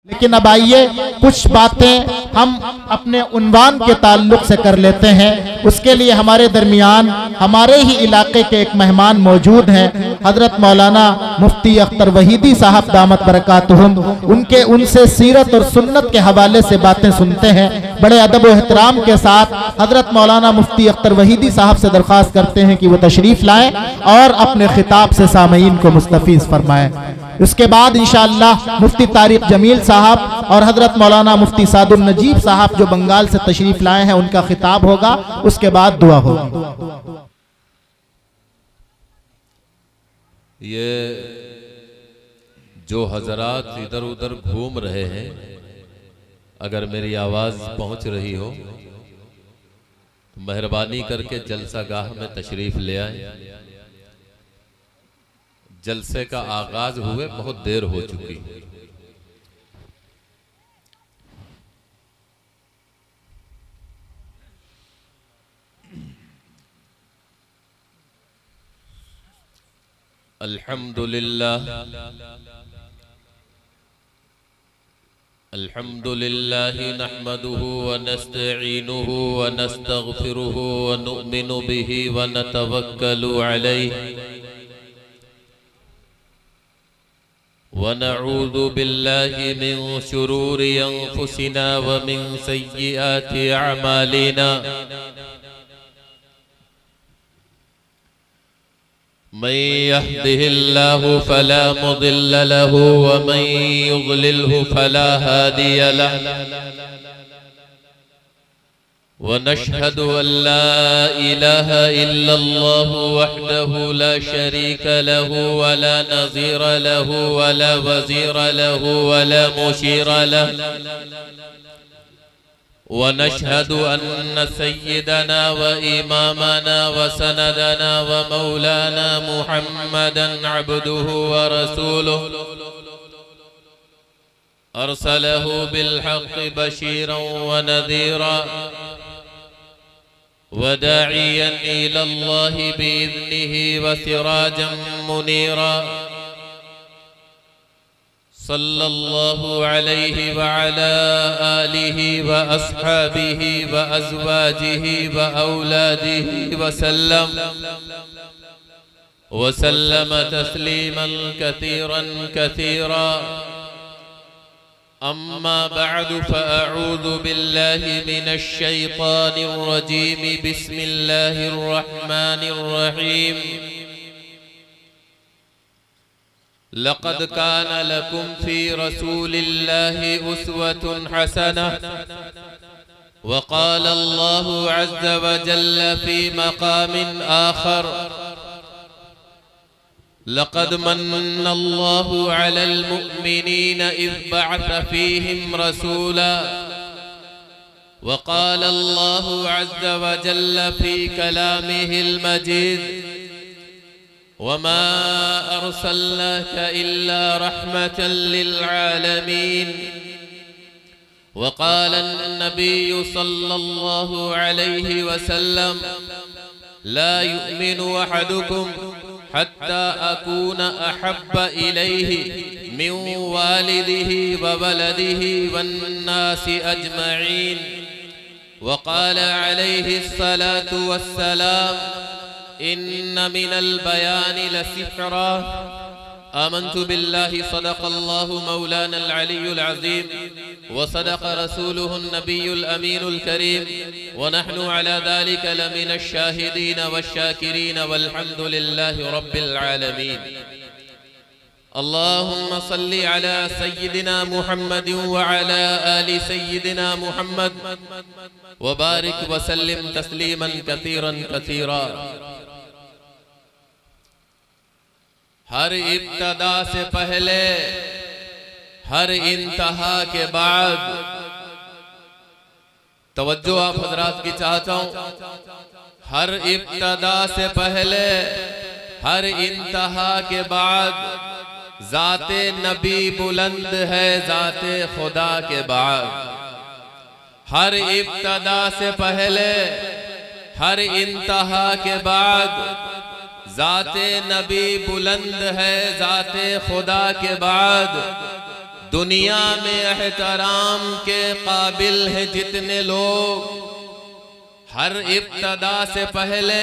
लेकिन अब आइए कुछ बातें हम अपने उन्वान के ताल्लुक से कर लेते हैं। उसके लिए हमारे दरमियान हमारे ही इलाके के एक मेहमान मौजूद हैं, हजरत मौलाना मुफ्ती अख्तर वहीदी साहब दामत बरकातुहुम। उनसे सीरत और सुन्नत के हवाले से बातें सुनते हैं। बड़े अदब व एहतराम के साथ हजरत मौलाना मुफ्ती अख्तर वहीदी साहब से दरख्वास्त करते हैं कि वो तशरीफ लाएं और अपने खिताब से सामईन को मुस्तफीज फरमाएं। उसके बाद इंशाअल्लाह मुफ्ती तारिक जमील साहब और हजरत मौलाना मुफ्ती सादुल नजीब साहब जो बंगाल से तशरीफ लाए हैं उनका खिताब होगा। उसके बाद दुआ होगी। ये जो हजरात इधर उधर घूम रहे हैं, अगर मेरी आवाज पहुंच रही हो तो मेहरबानी करके जलसा गाह में तशरीफ ले आए। जलसे का आगाज हुए बहुत देर हो चुकी। अल्हम्दुलिल्लाह अल्हम्दुलिल्लाहि नहमदुहु व नस्तईनुहु व नस्तगफिरुहु व नुमिनु बिही व नतवक्कलु अलैहि व नऊज़ु बिल्लाहि मिन शुरूरि अंफुसिना व मिन सय्यिआति अअमालिना। मन यहदिहिल्लाहु फला मुदिल्ल लहु व मन युद्लिलहु फला हादिय लहु व नशहदु अल्ला इलाहा इल्लल्लाहु वहदहु ला शरीक लहु व ला नज़ीर लहु व ला वज़ीर लहु व ला मुशीर लहु व नशहदु अन्न सय्यदना व इमामना व सनदना व मौलाना मुहम्मदन अब्दुहु व रसूलुहु अरसलहु बिलहक़्क़ि बशीरन व नज़ीरा व दाइयन इलल्लाहि बिइज़निहि व सिराजन मुनीरा। सल्लल्लाहु अलैहि व अला आलिहि व अस्हाबिहि व अज़वाजिहि व औलादिहि व सल्लम तस्लीमन कसीरन कसीरा। अम्मा बअदु फ़अऊज़ु बिल्लाहि मिनश शैतानिर रजीम। बिस्मिल्लाहिर रहमानिर रहीम। लक़द कान लकुम फ़ी रसूलिल्लाहि उस्वतुन हसनह। व क़ाल अल्लाहु अज़्ज़ व जल्ल फ़ी मक़ामिन आख़र। लक़द मन्ना अल्लाहु अलल मुअ्मिनीन इज़ बअथ फ़ीहिम रसूला। व क़ाल अल्लाहु अज़्ज़ व जल्ल फ़ी कलामिहिल मजीद। वमा अरसलनाक इल्ला रहमतन लिल आलमीन। व क़ाल अन्नबिय्यु सल्लल्लाहु अलैहि वसल्लम ला युमिनु अहदुकुम हत्ता अकून अहब्ब इलैहि मिन वालिदिहि व वलदिहि वन्नासि अजमईन। व क़ाल अलैहि स्सलातु वस्सलाम इन्न मिनल बयानि लसिहरा। आमन्तु बिल्लाहि सदक़ल्लाहु मौलानल अलियुल अज़ीम व सदक़ रसूलुहुन नबियुल अमीनुल करीम व नहनु अला ज़ालिका लमिनश शाहिदीन वश्शाकिरीन वल्हम्दुलिल्लाहि रब्बिल आलमीन। अल्लाहुम्मा सल्लि अला सय्यिदिना मुहम्मद व अला आलि सय्यिदिना मुहम्मद व बारिक व सल्लिम तस्लीमन कसीरन कसीरा। हर इब्तदा से पहले, हर इंतहा के बाद, तवज्जो आप हजरात की चाहता हूं। हर इब्तदा से पहले, हर इंतहा के बाद ज़ाते नबी बुलंद है ज़ाते खुदा के बाद। हर इब्तदा से पहले, हर इंतहा के बाद ज़ाते नबी बुलंद है ज़ाते खुदा के बाद। दुनिया में एहतराम के काबिल है जितने लोग, हर इब्तदा से पहले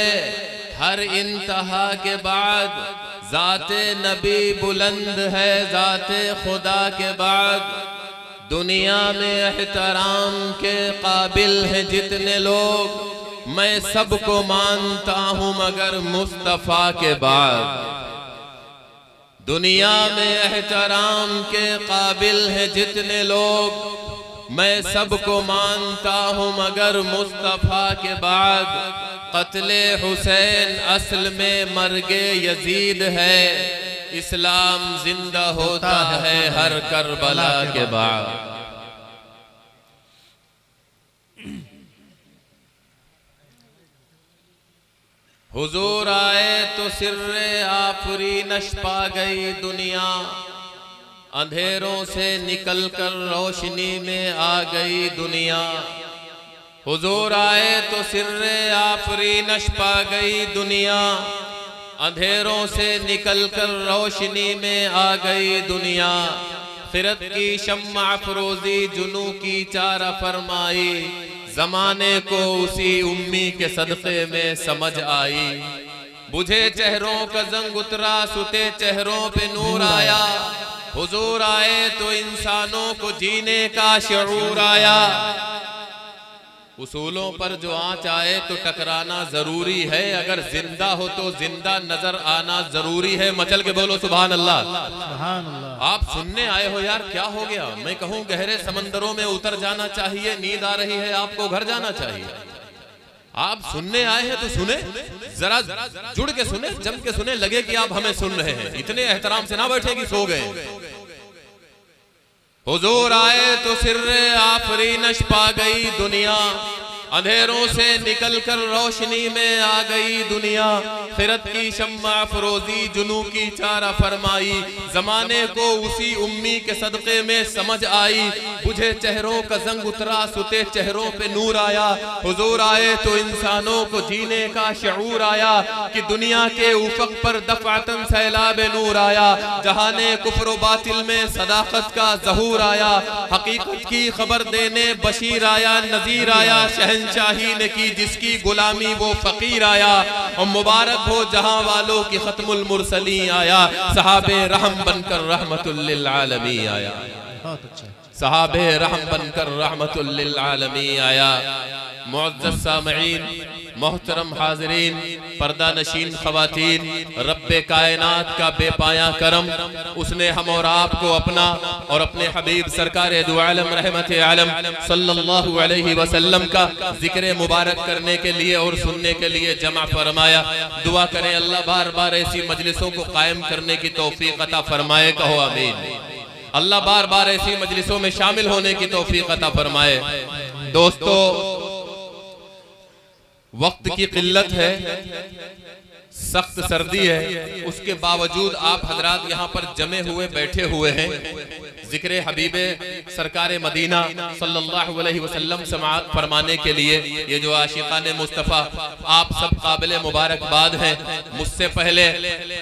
हर इंतहा के बाद ज़ाते नबी बुलंद है, ज़ाते खुदा के बाद दुनिया में एहतराम के काबिल है जितने लोग, मैं सबको मानता हूँ मगर मुस्तफ़ा के बाद। दुनिया में एहतराम के काबिल है जितने लोग, मैं सबको मानता हूँ मगर मुस्तफ़ा के बाद। क़त्ले हुसैन असल में मर्गे यजीद है, इस्लाम जिंदा होता है हर करबला के बाद। हुजूर आए तो सिर्रे आफरीनश पा गई दुनिया, अंधेरों से निकलकर रोशनी में आ गई दुनिया। हुजूर आए तो सिर्रे आफरीनश पा गई दुनिया, अंधेरों से निकलकर रोशनी में आ गई दुनिया। खिरत की शम्मा अफरोज़ी जुनू की चारा फरमाई, जमाने को उसी उम्मी के सदक़े में समझ आई। बुझे चेहरों का जंग उतरा, सुते चेहरों पे नूर आया। हुजूर आए तो इंसानों को जीने का शऊर आया। उसूलों पर जो आँच आए तो टकराना जरूरी है, अगर जिंदा हो तो जिंदा नजर आना जरूरी है। मचल के बोलो सुभान अल्लाह। सुभान अल्लाह। आप सुनने आए हो यार, क्या हो गया? मैं कहूँ गहरे समंदरों में उतर जाना चाहिए, नींद आ रही है आपको घर जाना चाहिए। आप सुनने आए हैं तो सुने, जरा जुड़ के सुने, जम के सुने, लगे कि आप हमें सुन रहे हैं। इतने एहतराम से ना बैठे कि सो गए। हुजूर आए तो सिर्रे आफरीनश पा गई दुनिया, अंधेरों से निकलकर रोशनी में आ गई दुनिया। खिरत की शम्मा अफरोज़ी जुनू की चारा फरमाई, जमाने को उसी उम्मी के सदक़े में समझ आई। बुझे चेहरों का जंग उतरा, सुते चेहरों पे नूर आया। हुजूर आए तो इंसानों को जीने का शऊर आया, कि दुनिया के उफ़क़ पर दफ़अतन सैलाब नूर आया। जहाने कुफ्र बातिल में सदाकत का ज़हूर आया, हकीकत की खबर देने बशीर आया, नज़ीर आया। शहंशाही ने की जिसकी गुलामी वो फ़कीर आया। और मुबारक हो जहां वालों की खत्मुल मुरसलीन आया, सहाबे रहम बनकर रहमतुल लिल आलमीन आया। बहुत अच्छा। सहाबे रहम बनकर रहमतुल लिल आलमीन आया। मुअज़्ज़ज़ सामईन, मोहतरम हाज़रीन, पर्दा नशीन ख़वातीन, रब्बे कायनात का बेपाया करम, उसने हम और आपको अपना और अपने हबीब सरकार दो आलम रहमत आलम सल्लल्लाहु अलैहि वसल्लम का जिक्र मुबारक करने के लिए और सुनने के लिए जमा फरमाया। दुआ करें अल्लाह बार बार ऐसी मजलिसों को कायम करने की तौफीक अता फरमाए। कहो आमीन। अल्लाह बार बार ऐसी मजलिसों में शामिल होने की तौफीक अता फरमाए। दोस्तों, वक्त की किल्लत है, सख्त सर्दी है, उसके बावजूद आप हजरात यहाँ पर जमे हुए बैठे हुए हैं। जिक्र हबीबे सरकार मदीना सल्लल्लाहु अलैहि वसल्लम समाअत फरमाने के लिए ये जो आशिकाने मुस्तफ़ा, आप सब काबिल मुबारकबाद हैं। मुझसे पहले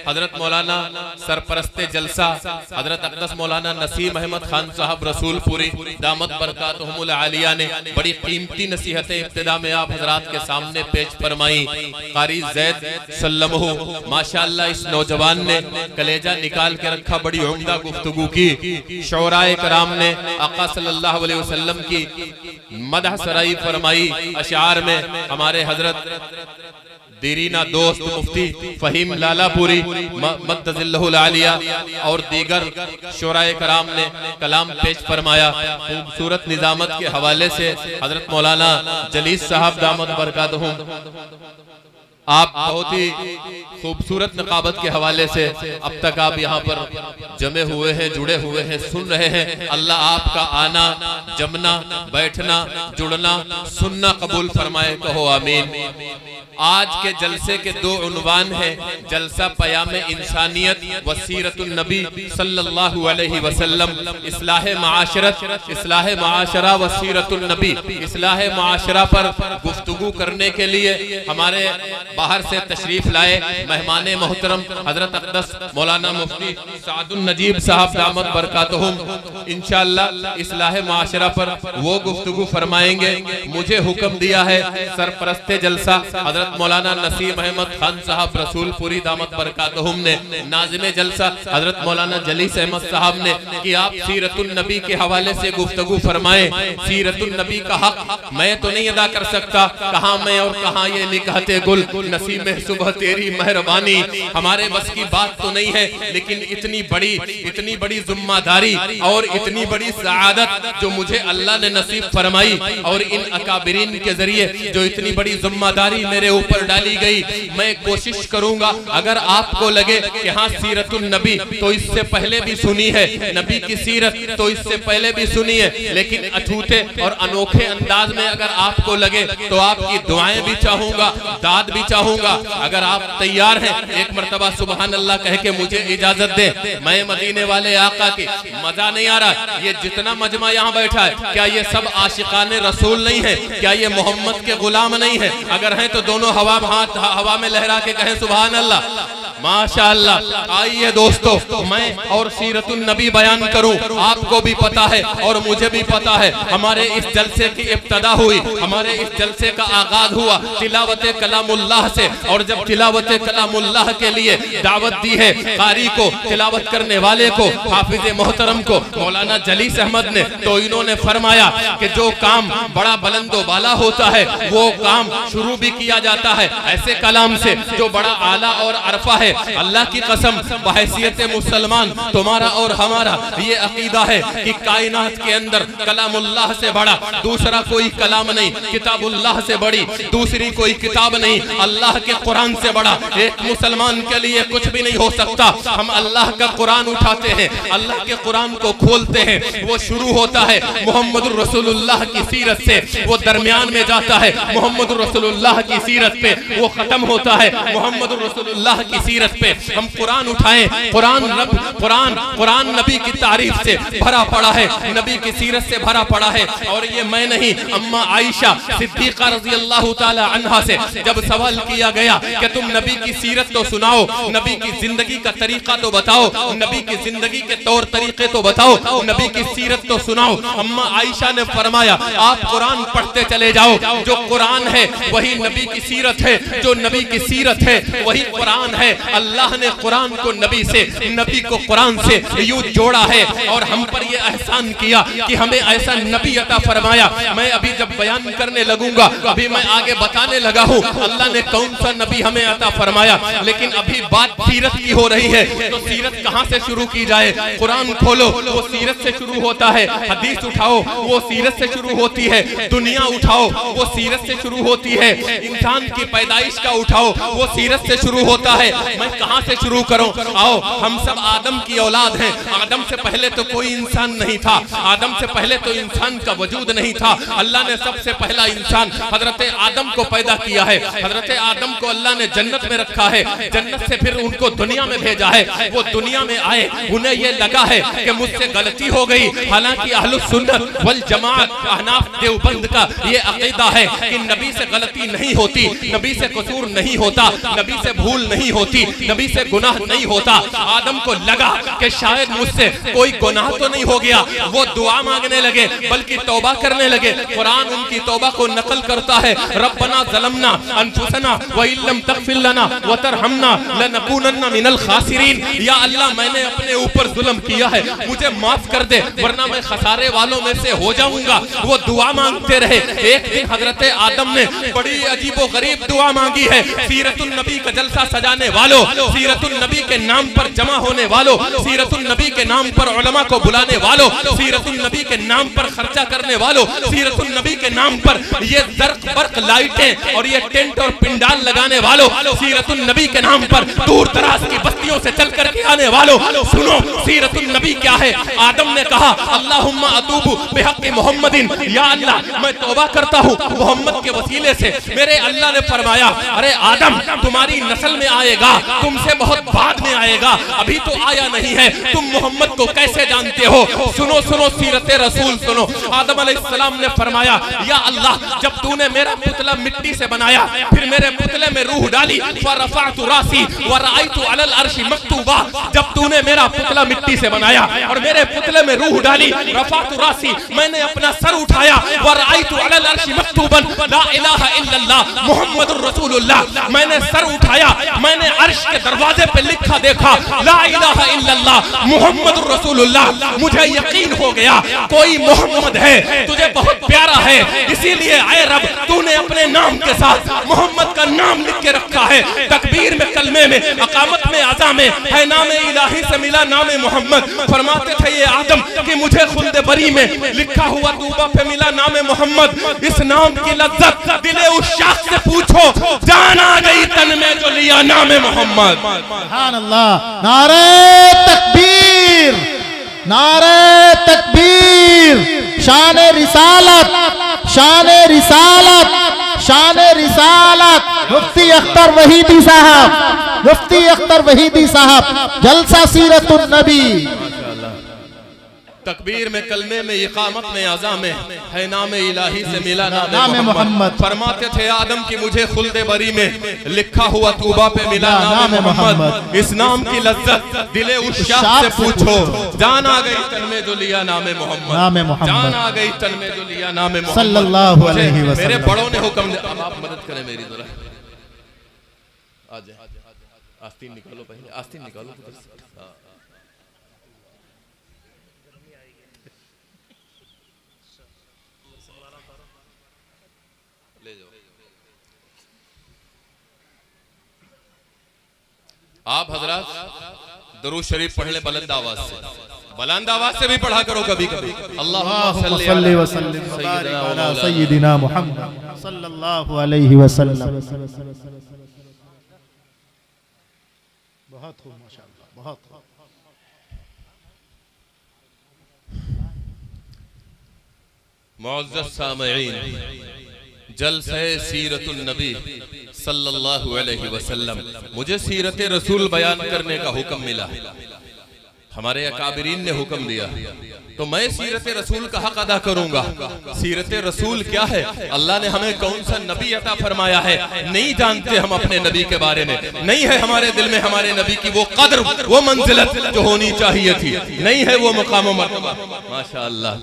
हजरत मौलाना सरपरस्ते जलसा हजरत अक़दस मौलाना नसीम अहमद खान साहब रसूलपुरी दामत बरकातहुमुल आलिया ने बड़ी कीमती नसीहतें इब्तिदा में आप हजरात के सामने पेश फरमाई। कारी ज़ैद सल्लमहु, माशाअल्लाह इस नौजवान ने कलेजा निकाल के रखा, बड़ी उम्दा गुफ्तगू की। शौराए कराम ने आका सल्लल्लाहु अलैहि वसल्लम की मदह सराई फरमाई। अशार में हमारे हजरत दीरीना दोस्त मुफ्ती फहीम लालापुरी मद्दज़िल्लहुल आलिया और दीगर शौराए कराम ने कलाम पेश फरमाया। खूबसूरत निजामत के हवाले से हजरत मौलाना जलीस साहब दामत बरकातहुम, आप बहुत ही खूबसूरत नकाबत के हवाले से अब तक आप यहाँ पर जमे हुए हैं, जुड़े हुए हैं, सुन रहे हैं। अल्लाह आपका आना, जमना, बैठना, जुड़ना, सुनना कबूल फरमाए। कहो आमीन। आज के जलसे के दो उन्वान हैं, जलसा पयाम इंसानियत व सीरतुन नबी सल्लल्लाहु अलैहि वसल्लम, इस्लाह माशरत, इस्लाह माशरा व सीरतुन नबी। इस्लाह माशरा पर गुफ्तगू करने के लिए हमारे बाहर से तशरीफ लाए मेहमान मोहतरम हजरत अक़दस मौलाना मुफ्ती सादुन नजीब साहब दामत बरकातहुम इंशाअल्लाह इस्लाह माशरा पर वो गुफ्तगू फरमाएंगे। मुझे हुक्म दिया है सरपरस्ते जलसा हजरत मौलाना नसीम अहमद खान साहब रसूलपुरी दामत बरकातहुम ने, नाज़िमे जलसा हजरत मौलाना जलीस अहमद साहब ने, कि आप सीरतुन नबी के हवाले से गुफ्तगू फरमाएं। सीरतुन नबी का हक मैं तो नहीं अदा कर सकता, कहाँ मैं और कहाँ ये निकाहते गुल, नसीब में सुबह तेरी मेहरबानी, हमारे बस की बात तो नहीं है। लेकिन इतनी बड़ी जिम्मेदारी और इतनी बड़ी सआदत जो मुझे अल्लाह ने नसीब फरमाई और इन अकाबिरीन के जरिए जो इतनी बड़ी जिम्मेदारी मेरे ऊपर डाली गई, मैं कोशिश करूंगा अगर आपको लगे कि हाँ सीरतुन नबी तो इससे पहले भी सुनी है, नबी की सीरत तो इससे पहले भी सुनी है, लेकिन अछूते और अनोखे अंदाज में अगर आपको लगे तो आपकी दुआएं भी चाहूंगा, दाद भी चाहूंगा। अगर आप तैयार हैं एक मर्तबा सुबहान अल्लाह कह के मुझे इजाजत दे। मैं मदीने वाले आका की, मजा नहीं आ रहा, ये जितना मजमा यहाँ बैठा है क्या ये सब आशिकाने रसूल नहीं है? क्या ये मोहम्मद के गुलाम नहीं है? अगर हैं तो दोनों हवा में लहरा के कहें सुभान अल्लाह, माशाअल्लाह। आइए दोस्तों मैं और सीरतुन नबी बयान करूं। आपको भी पता है और मुझे भी पता है, हमारे इस जलसे की इब्तदा हुई, हमारे इस जलसे का आगाज हुआ तिलावत कलामुल्लाह से। और जब तिलावत कलामुल्लाह के लिए दावत दी है कारी को, तिलावत करने वाले को, हाफिज मोहतरम को, मौलाना जलीस अहमद ने, तो इन्होंने फरमाया कि जो काम बड़ा बुलंदो बाला होता है वो काम शुरू भी किया जाता है ऐसे कलाम से जो बड़ा आला और अरफा है। अल्लाह की कसम बहैसियत मुसलमान तुम्हारा और हमारा ये अकीदा है कि कायनात के अंदर कलामुल्लाह से बड़ा दूसरा कोई कलाम नहीं, किताबुल्लाह से बड़ी दूसरी कोई किताब नहीं, अल्लाह के कुरान से बड़ा एक मुसलमान के लिए कुछ भी नहीं हो सकता। हम अल्लाह का कुरान उठाते हैं, अल्लाह के कुरान को खोलते हैं, वो शुरू होता है मोहम्मदुर रसूलुल्लाह की सीरत से, वो दरमियान में जाता है मोहम्मदुर रसूलुल्लाह की सीरत पे, वो खत्म होता है मोहम्मदुर रसूलुल्लाह की सीरत पे। हम कुरान उठाएं, कुरान नबी की तारीफ से भरा पड़ा है, नबी की सीरत से भरा पड़ा है। और ये मैं नहीं, अम्मा आयशा सिद्दीका रज़ी अल्लाह ताला अन्हा से जब सवाल किया गया कि तुम नबी की सीरत तो सुनाओ, नबी की जिंदगी का तरीका तो बताओ, नबी की जिंदगी के तौर तरीके तो बताओ, नबी की सीरत तो सुनाओ, अम्मा आयशा ने फरमाया आप कुरान पढ़ते चले जाओ, जो कुरान है वही नबी की सीरत है, जो नबी की सीरत है वही कुरान है। अल्लाह ने कुरान को नबी से, नबी को कुरान से यूं जोड़ा है और हम पर यह एहसान किया कि हमें ऐसा नबी अता फरमाया। मैं अभी जब बयान करने लगूंगा, अभी मैं आगे बताने लगा हूं अल्लाह ने कौन सा नबी हमें अता फरमाया, लेकिन अभी बात सीरत की हो रही है तो सीरत कहां से शुरू की जाए? कुरान खोलो वो सीरत से शुरू होता है, हदीस उठाओ वो सीरत से शुरू होती है, दुनिया उठाओ वो सीरत से शुरू होती है, इंसान की पैदाइश का उठाओ वो सीरत से शुरू होता है। मैं कहां से शुरू करूं? आओ हम सब आदम की औलाद हैं, आदम से पहले तो कोई इंसान नहीं था, आदम से पहले तो इंसान का वजूद नहीं था। अल्लाह ने सबसे पहला इंसान हजरत आदम को पैदा किया है, हजरत आदम को अल्लाह ने जन्नत में रखा है, जन्नत से फिर उनको दुनिया में भेजा है। वो दुनिया में आए, उन्हें ये लगा है कि मुझसे गलती हो गई, हालांकि अहलुस सुन्नत वल जमात अहनाफ देवबंद का ये अकीदा है कि नबी से गलती नहीं होती, नबी से कसूर नहीं होता, नबी से भूल नहीं होती, नबी से गुनाह नहीं होता। आदम को लगा कि शायद मुझसे कोई गुनाह तो नहीं हो गया, वो दुआ मांगने लगे बल्कि तौबा करने लगे। कुरान उनकी तौबा को नकल करता है, रब्बना ज़लमना अनफुसना व इल्लम तग़फिर लना व तरहमना लनकूनन्ना मिनल खासिरीन। या अल्लाह मैंने अपने ऊपर जुल्म किया है, मुझे माफ कर दे वरना मैं खसारे वालों में से हो जाऊंगा। वो दुआ मांगते रहे। एक दिन हजरत आदम ने बड़ी अजीबो गरीब दुआ मांगी है। सीरतुन नबी का जलसा सजाने वालों वालों, सीरतुल नबी के नाम पर जमा होने वालों, सीरतुल नबी के नाम पर उलमा को बुलाने वालों, सीरतुल नबी के नाम पर खर्चा करने वालों, सीरतुल नबी के नाम पर ये दर्क बर्क लाइटें और ये टेंट और पिंडाल लगाने वालों, सीरतुल नबी के नाम पर दूर दराज की बस्तियों से चल करके आने वालों, सुनो सीरतुल नबी क्या है। आदम ने कहा अल्लाहुम्मा अतूबु बिहक़्क़ि मुहम्मदिन, या अल्लाह मैं तौबा करता हूँ मोहम्मद के वसीले से। मेरे अल्लाह ने फरमाया अरे आदम तुम्हारी नस्ल में आएगा, तुमसे बहुत बाद में आएगा, अभी तो आया नहीं है, तुम मोहम्मद को कैसे जानते हो। सुनो सुनो सीरत रसूल सुनो। आदम अलैहिस्सलाम ने फरमाया या अल्लाह जब तूने मेरा पुतला मिट्टी से बनाया, फिर मेरे पुतले में रूह डाली, फरफ़अतु रासी व रअयतु अलल अर्शी मक्तूबा, जब तूने मेरा पुतला मिट्टी से बनाया और मेरे पुतले में रूह डाली, रफ़अतु रासी मैंने अपना सर उठाया, व रअयतु अलल अर्शी मक्तूबन ला इलाहा इल्लल्लाह मुहम्मदुर रसूलुल्लाह, मैंने सर उठाया, मैंने अर्श के दरवाजे पे लिखा देखा ला इलाहा इल्लल्लाह मुहम्मदुर रसूलुल्लाह। मुझे यकीन हो गया कोई मोहम्मद है, तुझे बहुत प्यारा है, इसीलिए ऐ रब तूने अपने नाम के साथ मोहम्मद का नाम लिख के रखा है। तकबीर में, कलमे में, अकामत में, अज़ा में है नाम इलाही से मिला नाम मोहम्मद। फरमाते थे ये आदम कि मुझे खुल्द बरी में लिखा हुआ तूबा पे मिला नाम मोहम्मद। इस नाम की लज्जत दिले उस शख्स से पूछो, जान आ गई तन में जो लिया नाम मोहम्मद। सुभान अल्लाह। नारे तकबीर, नारे तकबीर। शान रिसालत, शान रिसालत, शान रिसालत। मुफ्ती अख्तर वहीदी साहब, मुफ्ती अख्तर वहीदी साहब, जलसा सीरतुन नबी। तकबीर में, कलमे में, इकामत में, अज़ा में है नाम इलाही से मिला नाम मोहम्मद। फरमाते थे आदम की मुझे खुल्द बरी में लिखा हुआ तूबा पे मिला नाम मोहम्मद। इस नाम की लज्जत दिले उस शख्स से पूछो, जान आ गई तन में जो लिया नाम मोहम्मद, जान आ गई तन में जो लिया नाम मोहम्मद सल्लल्लाहु अलैहि वसल्लम। मेरे बड़ों ने हुक्म दिया, अब आप मदद करें मेरी जरा। आ जाए, आस्तीन निकालो, पहले आस्तीन निकालो। आप हजरत दरूद शरीफ पढ़ ले बुलंद आवाज से, बुलंद आवाज से भी पढ़ा करो कभी कभी। अल्लाहुम्मा सल्ली व सल्लिम अला सय्यिदिना मुहम्मद सल्लल्लाहु अलैहि वसल्लम। बहुत खूब माशाअल्लाह, बहुत खूब। मुअज़्ज़ज़ सामईन, जलसे सीरतुन नबी सल्लल्लाहु अलैहि वसल्लम, मुझे सीरत रसूल बयान करने का हुक्म मिला, हमारे अकाबिरीन ने हुक्म दिया, तो मैं सीरत रसूल का हक अदा करूंगा। सीरत रसूल क्या है, अल्लाह ने हमें कौन सा नबी अता फरमाया है, नहीं जानते हम अपने नबी के बारे में, नहीं है हमारे दिल में हमारे नबी की वो कदर, वो मंजिलत जो होनी चाहिए थी, नहीं है वो मकाम व मर्तबा, माशाअल्लाह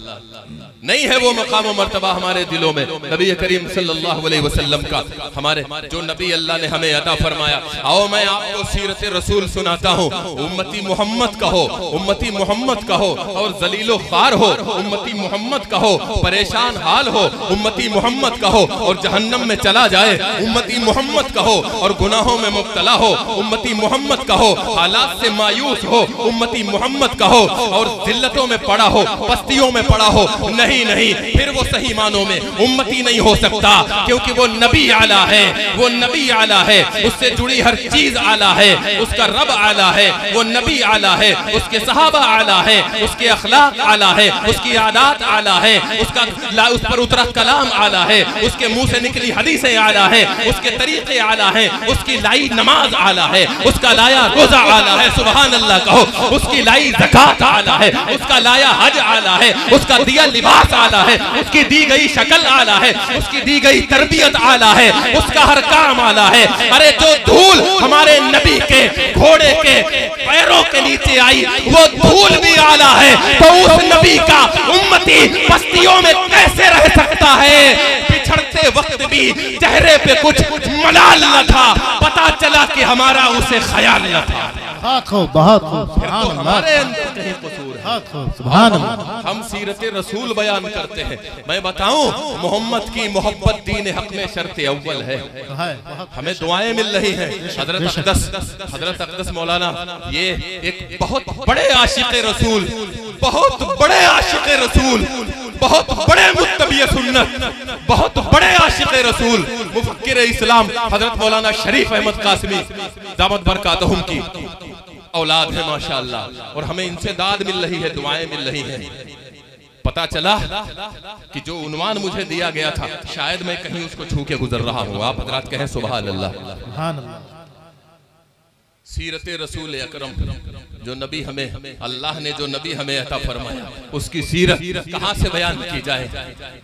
नहीं है वो मकाम व मर्तबा हमारे दिलों में नबी करीम सल्लल्लाहु अलैहि वसल्लम का, हमारे जो नबी अल्लाह ने हमें अता फरमाया। आओ मैं आपको सीरत रसूल सुनाता हूँ। उम्मती मोहम्मद कहो, उम्मती मोहम्मद कहो, और जलीलो ख्वार हो उम्मती मोहम्मद कहो, परेशान हाल हो उम्मती मोहम्मद कहो, और जहन्नम में चला जाए उम्मती मोहम्मद कहो, और गुनाहों में मुब्तला हो उम्मती मोहम्मद कहो, हालात से मायूस हो उम्मती मोहम्मद कहो, और जिल्लतों में पड़ा हो, पस्तियों में पड़ा हो, नहीं नहीं, फिर वो सही मानों में उम्मती नहीं हो सकता, क्योंकि वो नबी आला है, वो नबी आला है, उससे जुड़ी हर चीज आला है, उसका रब आला है, वो नबी आला है, उसके सहाबा आला है, उसके अखलाक आला है, उसकी आदात आला है, उसका उस पर उतरा कलाम आला है, उसके मुंह से निकली हदीसें आला है, उसके तरीके आला है, उसकी लाई नमाज आला है, उसका लाया रोजा आला है, सुभान अल्लाह कहो, उसकी लाई ज़कात आला है, उसका लाया हज आला है, उसका दिया लिबास आला है, उसकी दी गई शक्ल आला है, उसकी दी गई तरबियत आला है, उसका हर काम आला है। अरे जो धूल हमारे नबी के घोड़े के पैरों के नीचे आई वो धूल भी आला है, तो उस नबी का उम्मती बस्तियों में कैसे रह सकता है। बिछड़ते वक्त भी चेहरे पे कुछ मलाल न था, पता चला कि हमारा उसे ख्याल न था। बहुत खूब, बहुत खूब। फिर तो हमारे अंदर कहीं कसूर है। बहुत खूब, सुभान अल्लाह। हम सीरत रसूल बयान करते हैं। मैं बताऊं, मोहम्मद की मोहब्बत दीन हक में शर्त अव्वल है। हमें दुआएं मिल रही हैं। हजरत अक़दस मौलाना ये एक बहुत बड़े आशिक़ रसूल, बहुत बड़े आशिक़ रसूल, बहुत बड़े मुत्तबी सुन्नत, बहुत बड़े आशिक़ रसूल, मुफक्किर इस्लाम हजरत मौलाना शरीफ अहमद कासमी दामत बरकातहुम की औलाद है माशाअल्लाह। और हमें इनसे दाद मिल रही है, दुआएं मिल रही हैं। पता चला कि जो उन्वान मुझे दिया गया था, शायद मैं कहीं उसको छू के गुजर रहा हूँ। आप हजरात कहें सुभान अल्लाह। सीरत रसूल अकरम, जो नबी हमें अल्लाह ने जो नबी हमें अता फरमाया, उसकी सीरत कहाँ से बयान की जाए,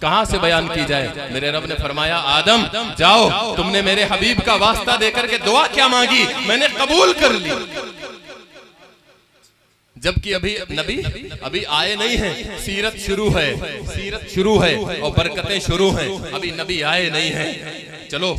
कहाँ से बयान की जाए। मेरे रब ने फरमाया, आदम जाओ, तुमने मेरे हबीब का वास्ता देकर के दुआ क्या मांगी, मैंने कबूल कर ली। जबकि अभी नबी अभी आए नहीं हैं, सीरत शुरू है, सीरत शुरू है और बरकतें शुरू हैं, अभी नबी आए नहीं हैं। चलो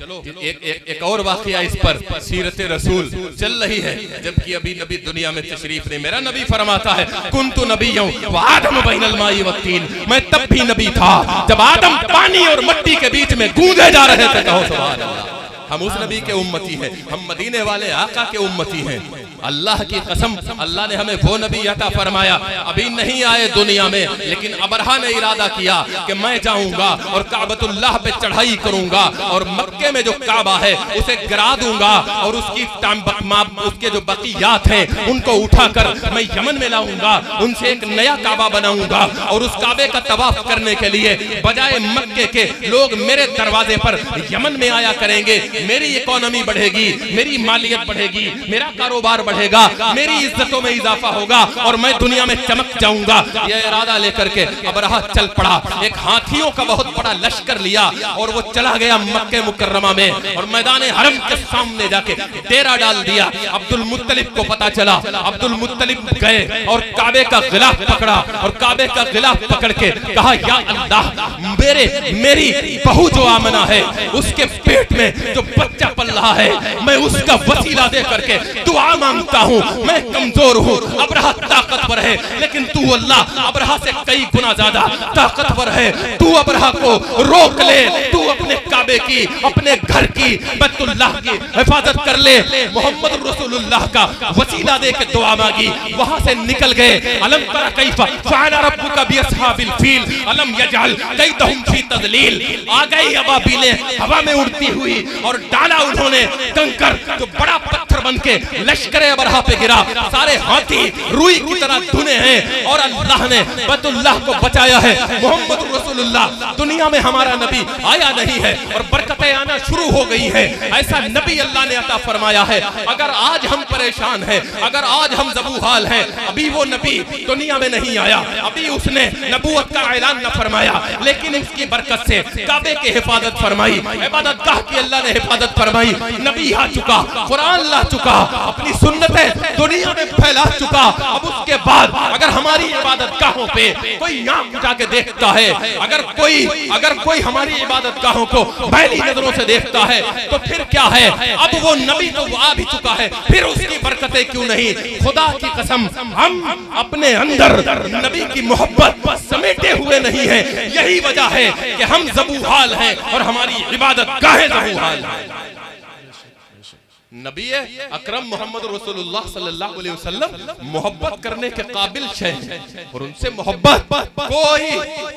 एक और वाकया इस पर, सीरत रसूल चल रही है जबकि अभी नबी दुनिया में तशरीफ नहीं। मेरा नबी फरमाता है, कुन्तु नबिय्युं व आदम बैनल माई व तीन, मैं तब भी नबी था जब आदम पानी और मिट्टी के बीच में गूंजे जा रहे थे। कहो सुभान अल्लाह। हम उस नबी के उम्मती हैं, हम मदीने वाले आका के उम्मती हैं। अल्लाह की कसम, अल्लाह ने हमें वो नबी अता फरमाया, अभी नहीं आए दुनिया में, लेकिन अबरहा ने इरादा किया कि मैं जाऊंगा और काबतुल्लाह पे चढ़ाई करूंगा और मक्के में जो काबा है उसे गिरा दूंगा और उसके जो बकीयात हैं उनको उठाकर मैं यमन में लाऊंगा, उनसे एक नया काबा बनाऊंगा और उस काबे का तवाफ करने के लिए बजाय मक्के के लोग मेरे दरवाजे पर यमन में आया करेंगे। मेरी इकोनॉमी बढ़ेगी, मेरी मालियत बढ़ेगी, मेरा कारोबार बढ़ेगा, मेरी इज्जतों में इजाफा होगा और मैं दुनिया में चमक जाऊंगा। यह इरादा लेकर के अबरहा चल पड़ा, एक हाथियों का बहुत बड़ा लश्कर लिया और वो चला गया मक्के मुकर्रमा में और मैदान हरम के सामने जाके डेरा डाल दिया। अब्दुल मुत्तलिब को पता चला, अब्दुल मुत्तलिब गए और काबे का गिलाफ पकड़ा और काबे का गिलाफ पकड़ के कहा, या अल्लाह, मेरी बहू जो आमना है उसके पेट में जो बच्चा पल रहा है, मैं उसका वसीला दे करके दुआ मांगता हूँ। मैं कमजोर हूँ, अबरहा ताकतवर है, लेकिन तू अल्लाह अबरहा से कई गुना ज्यादा ताकतवर है। तू अबरहा को रोक ले, तू अपने काबे की, अपने घर की, बैतुल्लाह की हिफाजत कर ले। मोहम्मद रसूलुल्लाह का वसीला दे के दुआ मांगी, वहां से निकल गए। अलम तरा कैफ फअल रब्बुका बिअस्हाबिल फील अलम यजअल कैदहुम फी तज़लील। आ गई अबाबीलें हवा में उड़ती हुई और डाला उन्होंने कंकर, जो बड़ा पत्थर बनके लश्कर अबरहा पे गिरा। सारे हाथी रुई की तरह धुने हैं और अल्लाह ने बैतुल्लाह को बचाया है। मोहम्मद रसूलुल्लाह दुनिया में हमारा नबी आया नहीं है और बरकतें आना शुरू हो गई है। ऐसा नबी अल्लाह ने अता फरमाया है। अगर आज हम परेशान हैं, अगर आज हम ज़बूहाल हैं, अभी वो नबी दुनिया में नहीं आया, अभी उसने नबूवत का ऐलान न फरमाया, लेकिन उसकी बरकत से काबे की हिफाजत फरमाई, इबादतगाह की अल्लाह ने हिफाजत फरमाई। नबी आ चुका, कुरान ला चुका, अपनी सुन्नतें दुनिया में फैला चुका। अब उसके बाद अगर हमारी इबादतगाहों पे कोई आंख उठा के देखता है, अगर कोई हमारी इबादतगाहों को मैली नजरों से देखता है, तो फिर क्या है? अब वो नबी तो आ भी चुका है, फिर उसकी बरकतें क्यों नहीं? खुदा की कसम, हम अपने अंदर नबी की मोहब्बत समेटे हुए नहीं है। यही वजह है कि हम ज़बूहाल हैं और हमारी इबादत गाहे ज़बूहाल है। नबी अकरम मोहम्मद रसूलुल्लाह सल्लल्लाहु अलैहि वसल्लम मोहब्बत करने के काबिल शय है और उनसे मोहब्बत कोई,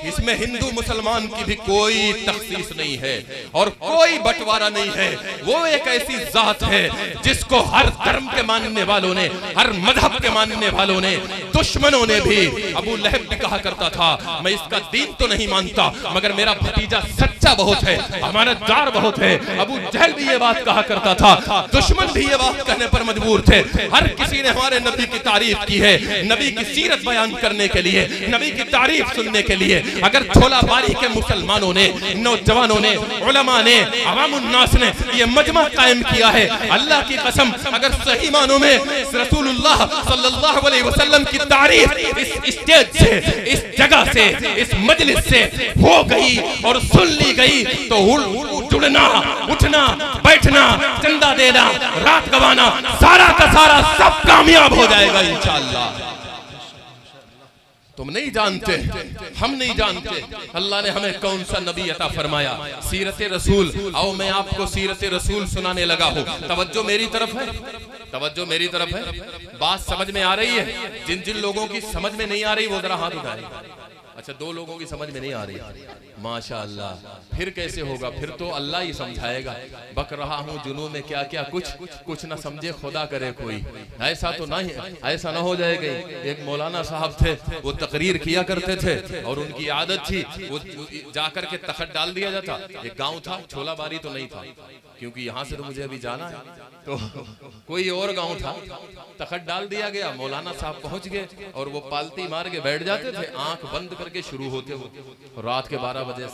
इसमें हिंदू मुसलमान की भी कोई तखसीस नहीं है और कोई बंटवारा नहीं है। वो एक ऐसी जात है जिसको हर धर्म के मानने वालों ने, हर मजहब के मानने वालों ने, दुश्मनों ने भी, अबू लहब भी कहा करता था, मैं इसका दीन तो नहीं मानता मगर मेरा भतीजा सच्चा बहुत है, अमानतदार बहुत है। अबू जहल भी ये बात कहा करता था, दुश्मन भी ये बात कहने पर मजबूर थे। हर किसी ने हमारे नबी की तारीफ की है, नबी की सीरत बयान करने के लिए, नबी की तारीफ सुनने के लिए। अगर छोला बारी के मुसलमानों ने, नौजवानों ने, उलमा ने, अवामुन्नास ने ये मजमा कायम किया है, अल्लाह की कसम, अगर सही मानों में रसूलुल्लाह सल्लल्लाहु अलैहि वसल्लम की तारीफ इस स्टेज से, इस जगह से, इस मजलिस से हो गई और सुन ली गई, तो उड़ना, उठना, बैठना, चंदा देना, रात गवाना, सारा का सारा सब कामयाब हो जाएगा इंशाअल्लाह। तुम नहीं जानते, हम नहीं जानते अल्लाह ने हमें कौन सा नबी अता फरमाया। सीरत रसूल, आओ मैं आपको सीरत रसूल सुनाने लगा हूँ। तवज्जो मेरी तरफ है, तवज्जो मेरी तरफ है। बात समझ में आ रही है? जिन जिन लोगों की समझ में नहीं आ रही वो जरा हाथ उठाए। अच्छा, 2 लोगों की समझ में नहीं आ रही, माशाअल्लाह। फिर कैसे होगा? फिर तो अल्लाह ही समझाएगा। बक रहा हूँ जुनू में क्या क्या कुछ ना समझे खुदा करे कोई। ऐसा तो नहीं, ऐसा ना हो जाएगा। एक मौलाना साहब थे, वो तकरीर किया करते थे और उनकी आदत थी वो जाकर के तखत डाल दिया जाता। एक गांव था, छोलाबारी तो नहीं था क्योंकि यहाँ से तो मुझे अभी जाना है, तो कोई और गांव था। तखत डाल दिया गया, मौलाना साहब पहुंच गए और वो पालती मार के बैठ जाते थे, आंख बंद करके शुरू होते हो। रात के 12 बजे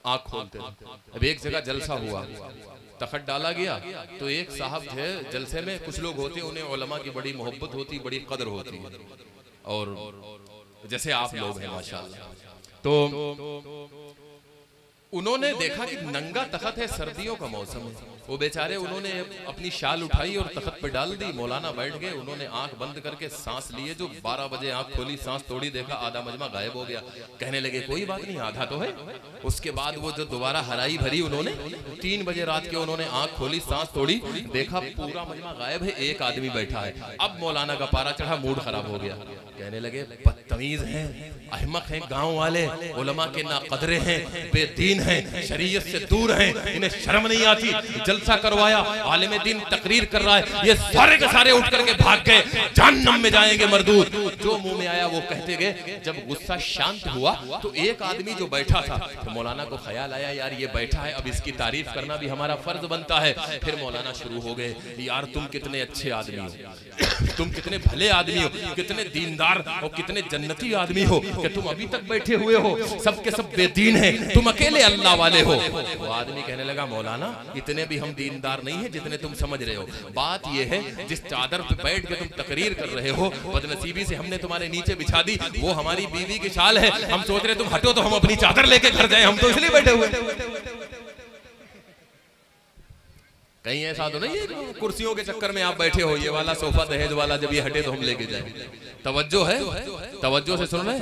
आंख खोलते। अब एक जगह जलसा हुआ, तखत डाला गया, तो एक साहब थे जलसे में, कुछ लोग होते उन्हें उलमा की बड़ी मोहब्बत होती, बड़ी कदर होती, और जैसे आप लोग हैं माशाअल्लाह। तो उन्होंने देखा कि नंगा तखत है, सर्दियों का मौसम है। वो बेचारे, उन्होंने अपनी शाल उठाई और तखत पे डाल दी। मौलाना बैठ गए, उन्होंने आंख बंद करके सांस लिए। जो 12 बजे आंख खोली, सांस तोड़ी, देखा आधा मजमा गायब हो गया। कहने लगे कोई बात नहीं, आधा तो है। उसके बाद वो जो दोबारा हराई भरी उन्होंने, 3 बजे रात के उन्होंने आंख खोली, सांस तोड़ी, देखा पूरा मजमा गायब है, एक आदमी बैठा है। अब मौलाना का पारा चढ़ा, मूड खराब हो गया। कहने लगे बदतमीज हैं, अहमक हैं, गाँव वाले, उलमा के ना कदरे हैं, बेदीन हैं, शरीयत से दूर हैं, इन्हें शर्म नहीं आती। जलसा करवाया, आलिम दीन तकरीर कर रहा है, ये सारे के सारे उठ करके भाग गए, जहन्नम में जाएंगे मरदूद। जो मुंह में आया वो कहते गए। जब गुस्सा शांत हुआ तो एक आदमी जो बैठा था, तो मौलाना को ख्याल आया यार ये बैठा है, अब इसकी तारीफ करना भी हमारा फर्ज बनता है। फिर मौलाना शुरू हो गए, यार तुम कितने अच्छे आदमी हो, तुम कितने भले आदमी हो, कितने दीनदार और कितने जन्नती आदमी हो कि तुम अभी तक बैठे हुए हो, सबके सब बेदीन हैं, तुम अकेले अल्लाह वाले हो। वो आदमी कहने लगा मौलाना इतने भी हम दीनदार नहीं है जितने तुम समझ रहे हो। बात यह है जिस चादर पे बैठ के तुम तकरीर कर रहे हो, बदनसीबी से हमने तुम्हारे नीचे बिछा दी, वो हमारी बीवी की शाल है। हम सोच रहे तुम हटो तो हम अपनी चादर लेके घर जाए, हम तो इसलिए बैठे हुए। कहीं ऐसा तो नहीं है कुर्सियों के चक्कर में आप बैठे हो, ये वाला सोफा दहेज वाला जब ये हटे तो हम लेके जाए। तवज्जो है, तवज्जो से सुन रहे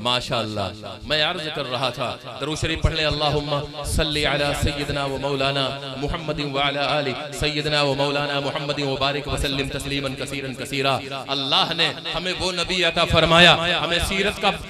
माशाअल्लाह। मैं अर्ज कर रहा था, दरूद शरीफ पढ़ ले, अल्लाहुम्मा सल्ली अला सय्यिदना व मौलाना मुहम्मदिन व अला आलि सय्यिदना व मौलाना मुहम्मदिन व बारिक व सल्लिम तस्लीमन कसीरन कसीरा। अल्लाह ने हमें वो नबी अता फरमाया, हमें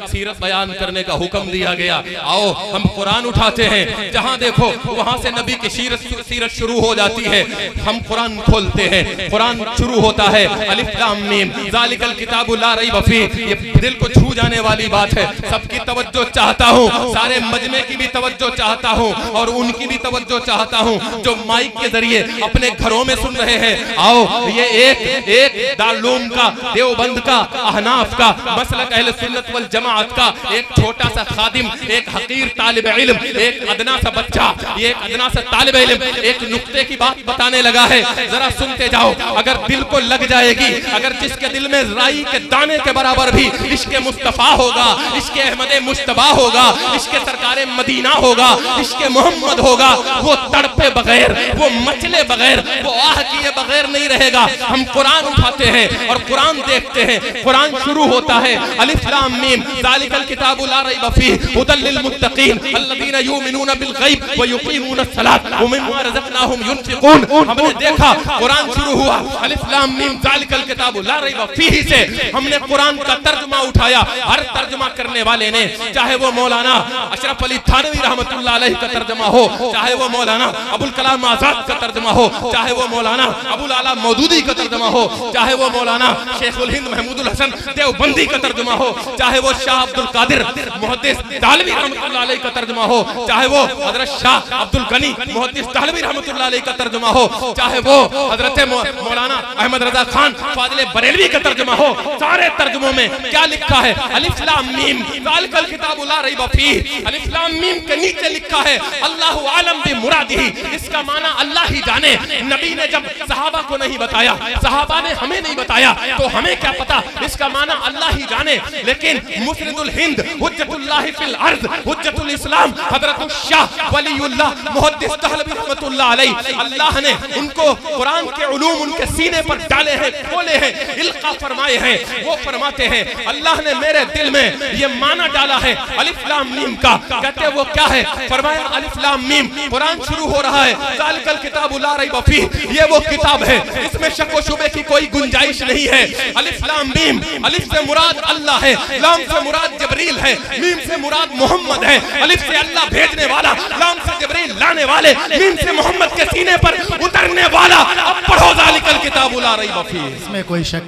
सीरत बयान करने का हुक्म दिया गया। आओ हम कुरान उठाते हैं, जहां देखो वहां से नबी की सीरत शुरू हो जाती है। हम कुरान खोलते हैं, कुरान शुरू होता है अलिफ लाम मीम ज़ालिकल किताबु ला रैब फीह। ये दिल को छू जाने वाली बात है। सबकी तवज्जो चाहता हूँ, सारे मजमे की भी तवज्जो चाहता हूँ और उनकी भी तवज्जो चाहता हूँ जो माइक के जरिए अपने घरों में सुन रहे हैं। आओ ये एक दारूम का, देवबंद का, अहनाफ का, मसलक अहले सुन्नत वल जमाअत का एक छोटा सा खादिम, एक हकीर तालिब इल्म, एक अदना सा बच्चा, ये एक अदना सा तालिब इल्म एक नुक्ते की बात बताने लगा है। जरा सुनते जाओ, अगर दिल को लग जाएगी, अगर जिसके दिल में राई के दाने के बराबर भी इश्क़े मुस्तफा होगा, इश्क़े अहमद मुश्तबा होगा, इश्क़े सरकारे मदीना होगा, इश्क़े मोहम्मद होगा, वो तड़पे बगैर, वो मचले बगैर, वो आह किए बगैर नहीं रहेगा। हम कुरान उठाते हैं और कुरान देखते हैं। कुरान शुरू होता है अलिफ लाम मीम ज़ालिकल किताबु ला रैब फीह हुदल लिल मुत्तकीन अल्लज़ीना युमिनूना बिल गैब व युक़ीमूना सलात व मिम्मा रज़क़नाहुम युनफ़िक़ून। हमने देखा कुरान शुरू हुआ अलिफ लाम मीम ज़ालिकल किताबु ला रैब फीह से हमने कुरान का तर्जुमा उठाया। हर तर्जुमा करने वाले ने, चाहे वो मौलाना अशरफ अली थानवी रहमतुल्लाह अलैह का तर्जुमा हो, चाहे वो मौलाना अबुल कलाम आजाद का तर्जुमा हो, चाहे वो मौलाना अबुल आला मौदूदी का तर्जुमा हो, चाहे वो मौलाना शेखुल हिंद महमूदुल हसन देवबंदी का तर्जुमा हो, चाहे वो शाह अब्दुल कादिर मुहद्दिस दालवी रहमतुल्लाह अलैह का तर्जुमा हो, चाहे वो हजरत शाह अब्दुल गनी मुहद्दिस दालवी रहमतुल्लाह अलैह का तर्जुमा तर्जुमा हो, चाहे वो हजरत मौलाना अहमद रजा खान फाजिल बरेलवी का तर्जुमा हो, सारे तर्जुमों में क्या लिखा है? अलिफ लाम मीम ज़ालिकल किताबु ला रैब फीह। अलिफ लाम मीम के नीचे लिखा है अल्लाहु आलम बि मुरादिही, इसका माना अल्लाह ही जाने। नबी ने जब सहाबा को नहीं बताया, सहाबा ने हमें नहीं बताया, तो हमें क्या पता? इसका माना अल्लाह ही जाने। लेकिन मुस्रिदुल हिंद हुज्जतुल्लाह फिल अर्ज़ हुज्जतुल इस्लाम हजरत शाह वलीउल्लाह मुहद्दिस दहलवी रहमतुल्लाह अलैह, अल्लाह ने उनको कुरान के उलूम उनके सीने पर डाले हैं, खोले हैं, इल्का फरमाए हैं। वो फरमाते हैं अल्लाह ने मेरे दिल में ये माना डाला है अलिफ लाम मीम का। कहते वो क्या है? फरमाया अलिफ लाम मीम, कुरान शुरू हो रहा है ज़ालिकल किताबु ला रैब फीह, ये वो किताब है इसमें शक व शुबे की कोई गुंजाइश नहीं है। अलिफ लाम मीम, अलिफ से मुराद अल्लाह है, लाम से मुराद जबरील है, मीम से मुराद मोहम्मद है। अलिफ से अल्लाह भेजने वाला, लाम से जबरील लाने वाले, मीम से मोहम्मद के सीने पर उतरने वाला। अब पढ़ो ज़ालिकल किताबु ला रैब फीह, इसमें कोई शक,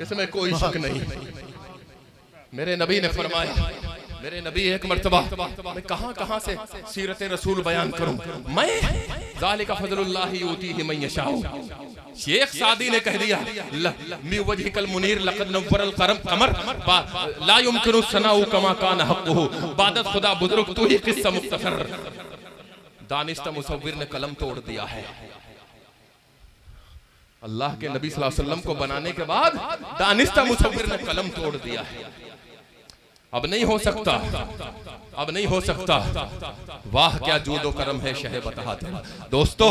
इसमें कोई शक नहीं। मेरे नबी ने फरमाया, मेरे नबी एक मर्तबा, मैं कहां से सीरत रसूल बयान करूं, मैं ज़ालिका फज़लुल्लाहि यूतीहि मन यशाउ। शेख सादी ने कह दिया मी वजहिकल मुनीर लक़द नव्वरल कमर ला युमकिनु सनाउ कमा कान हक़्क़ुहु बादत खुदा बुजुर्ग तू ही किस्सा मुख्तसर। दानिस्ता मुसव्विर ने कलम तोड़ दिया है। अल्लाह के नबी सल्लल्लाहु अलैहि वसल्लम को बनाने के बाद दानिस्ता मुसव्विर ने कलम तोड़ दिया है। अब नहीं हो सकता, अब नहीं हो सकता। वाह क्या जूदो करम है शहे बता। दोस्तों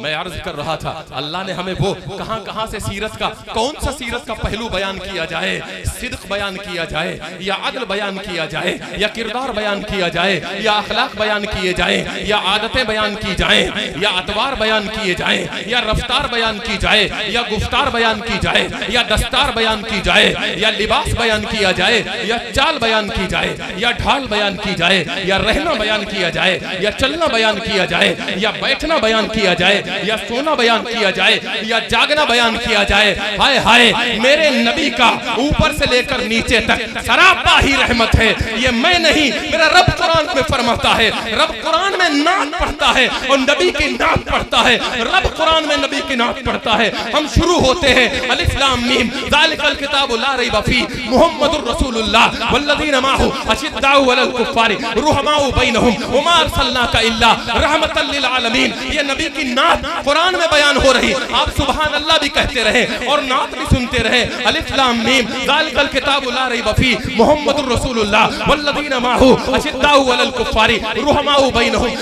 मैं अर्ज कर रहा था अल्लाह ने हमें वो कहां से सीरत का, कौन सा सीरत का पहलू बयान किया जाए, सिद्क बयान किया जाए या अदल बयान किया जाए या किरदार बयान किया जाए या अखलाक बयान किए जाए या आदतें बयान की जाए या अतवार बयान किए जाए या रफ्तार बयान की जाए या गुफ्तार बयान की जाए या दस्तार बयान की जाए या लिबास बयान किया जाए या चाल बयान की जाए या ढाल बयान की जाए या रहना बयान किया जाए या चलना बयान किया जाए या बैठना बयान किया जाए या सोना बयान किया जाए या जागना बयान किया जाए। हाय हाय मेरे नबी का ऊपर से लेकर नीचे तक सरापा ही रहमत है। ये मैं नहीं, मेरा रब कुरान में फरमाता है। रब कुरान में नात पढ़ता है और नबी की नात पढ़ता है। रब कुरान में नबी की नात पढ़ता है। हम शुरू होते हैं अलिफ लाम मीम ज़ालिकल किताबु ला रैब फीह मुहम्मदुर रसूलुल्लाह वल्लज़ीना माहु अशिद्दाउ अलल कुफ्फारि रुहमाउ बैनहुम वमा अरसलनाका इल्ला रहमतल लिल आलमीन। ये नबी की नात कुरान में बयान हो रही, आप सुभान अल्लाह भी कहते रहे और नात भी सुनते रहे। अलिफ लाम मीम ज़ालिकल किताबु ला रैब फीह मुहम्मदुर रसूलुल्लाह वल्लज़ीना माहु अशिद्दाउ अलल कुफ्फारि रुहमाउ बैनहुम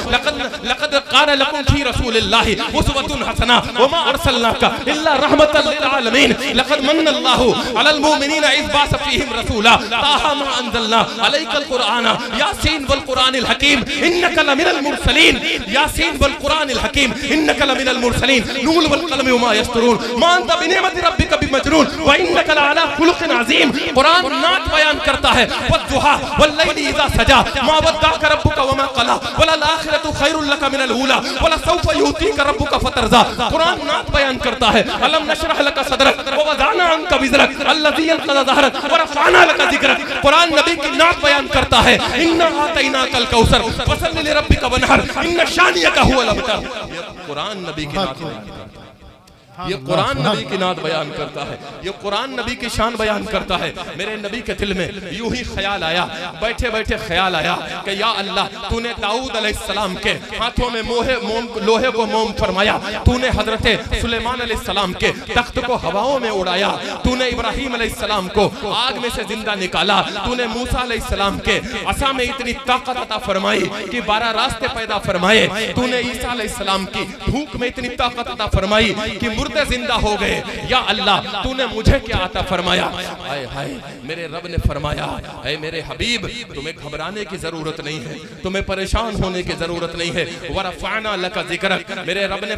लक़द कान लकुम फी रसूलिल्लाहि उस्वतुन हसना वमा अरसलनाका इल्ला रहमतल लिल आलमीन लक़द मन्नल्लाहु अलल मुमिनीना इज़ बाअस फीहिम रसूला ताहा मा अंज़लना अलैकल कुरआना यासीन वल कुरानिल हकीम इन्नका लमिनल मुरसलीन यासीन वल कुरानिल हकीम इन्नका लमिनल मुरसलीन नून वल कलम वमा यस्तरून मा अंत बिनिमति रब्बिका बिमजनून व इन्नका लअला खुलुकिन अज़ीम। कुरान नात बयान करता है वद्दुहा वल्लैलि इज़ा सजा मा वद्दाका रब्बुका वमा क़ला वलल आखिरतु खैरुल लका मिनल ऊला वलसौफ युतीका रब्बुका फतरज़ा। कुरान नात बयान करता है अलम नशरह लका सदरक व वज़अना अन्का विज़रक अल्लज़ी अनक़ज़ ज़हरक व रफ़अना लका ज़िक्रक। कुरान नबी की नात बयान करता है इन्ना आतैनाकल कौसर फसल्लि लिरब्बिका वनहर इन्ना शानियका हुवल अबतर। कुरान नबी की नात, ये कुरान नबी की नात बयान करता है, ये कुरान नबी की शान बयान करता है। मेरे नबी के दिल में यूं ही ख्याल आया, बैठे बैठे ख्याल आया कि या अल्लाह तूने दाऊद अलैहिस्सलाम के हाथों में लोहे को मोम फरमाया, तूने हजरत सुलेमान अलैहिस्सलाम के तख्त को हवाओं में उड़ाया, तूने इब्राहीम अलैहिस्सलाम को आग में से जिंदा निकाला, तूने मूसा अलैहिस्सलाम के असा में इतनी ताकत अता फरमाई कि 12 रास्ते पैदा फरमाए, तूने ईसा अलैहिस्सलाम की भूख में इतनी ताकत अता फरमाई कि मुर्दे जिंदा हो गए। या अल्लाह तूने मुझे क्या अता फरमाया। हाय हाय मेरे रब ने फरमाया ऐ मेरे हबीब तुम्हें घबराने की जरूरत नहीं है, तुम्हें परेशान होने की जरूरत नहीं है। वरफ़अना लका ज़िक्रक, मेरे रब ने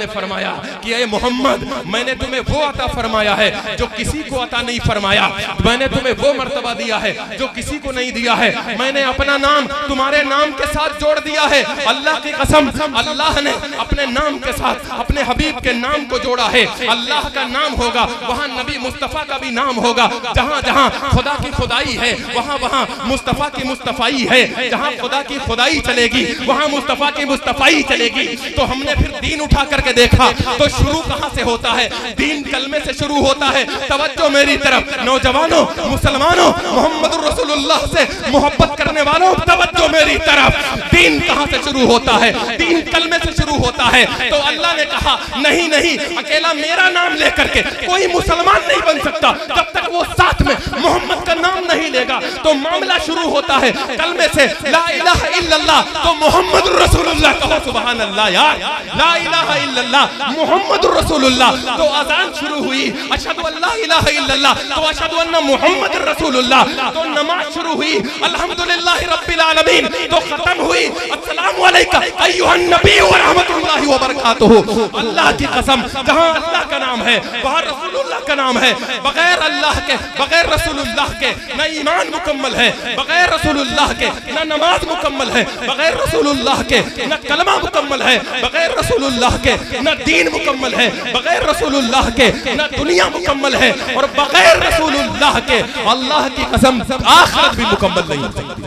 फरमाया कि ऐ मोहम्मद मैंने तुम्हें वो अता फरमाया है जो किसी को अता नहीं फरमाया, मैंने तुम्हें वो मर्तबा दिया है जो किसी को नहीं दिया है, मैंने अपना नाम तुम्हारे नाम के साथ जोड़ दिया है। अल्लाह की कसम अल्लाह ने अपने नाम के साथ अपने हबीब के नाम को जोड़ा है। अल्लाह का नाम होगा वहाँ नबी मुस्तफ़ा का भी नाम होगा। जहाँ जहाँ खुदा की खुदाई है वहाँ वहाँ मुस्तफ़ा की मुस्तफ़ाई है। जहाँ खुदा की खुदाई चलेगी वहाँ मुस्तफ़ा की मुस्तफ़ाई चलेगी। तो हमने फिर दीन उठा करके देखा तो शुरू कहाँ से होता है? दीन कलमे से शुरू होता है। तवज्जो मेरी तरफ, नौजवानों, मुसलमानों, मोहम्मद रसूलुल्लाह से मोहब्बत करने वालों, तवज्जो मेरी तरफ। दीन कहाँ से शुरू होता है? दीन कलमे से शुरू होता है। तो अल्लाह ने कहा नहीं नहीं, अकेला मेरा नाम लेकर के कोई मुसलमान नहीं बन सकता जब तक वो साथ में मोहम्मद का नाम नहीं लेगा। तो मामला शुरू होता है कलमे से, ला इलाहा इल्लल्लाह, तो मोहम्मद रसूलुल्लाह कहो, सुभान अल्लाह यार, ला इलाहा इल्लल्लाह मोहम्मद रसूलुल्लाह। तो अज़ान शुरू हुई, अशहदु अल्ला इलाहा इल्लल्लाह, तो अशहदु अन्ना मोहम्मद रसूलुल्लाह। तो नमाज शुरू हुई, अल्हम्दुलिल्लाह रब्बिल आलमीन, तो खत्म हुई, अस्सलामु अलैका अय्युहन नबी व रहमतुल्लाहि व बरकातुहू। अल्लाह की कसम, जहां अल्लाह का नाम है वहां रसूलुल्लाह का नाम है। बगैर अल्लाह के, बगैर रसूलुल्लाह के न ईमान मुकम्मल है, बगैर रसूलुल्लाह के न नमाज मुकम्मल है, बगैर रसूलुल्लाह के न कलमा मुकम्मल है, बगैर रसूलुल्लाह के न दीन मुकम्मल है, बगैर रसूलुल्लाह के न दुनिया मुकम्मल है, और बगैर रसूलुल्लाह के अल्लाह की कसम आखिरत भी मुकम्मल नहीं हो सकती।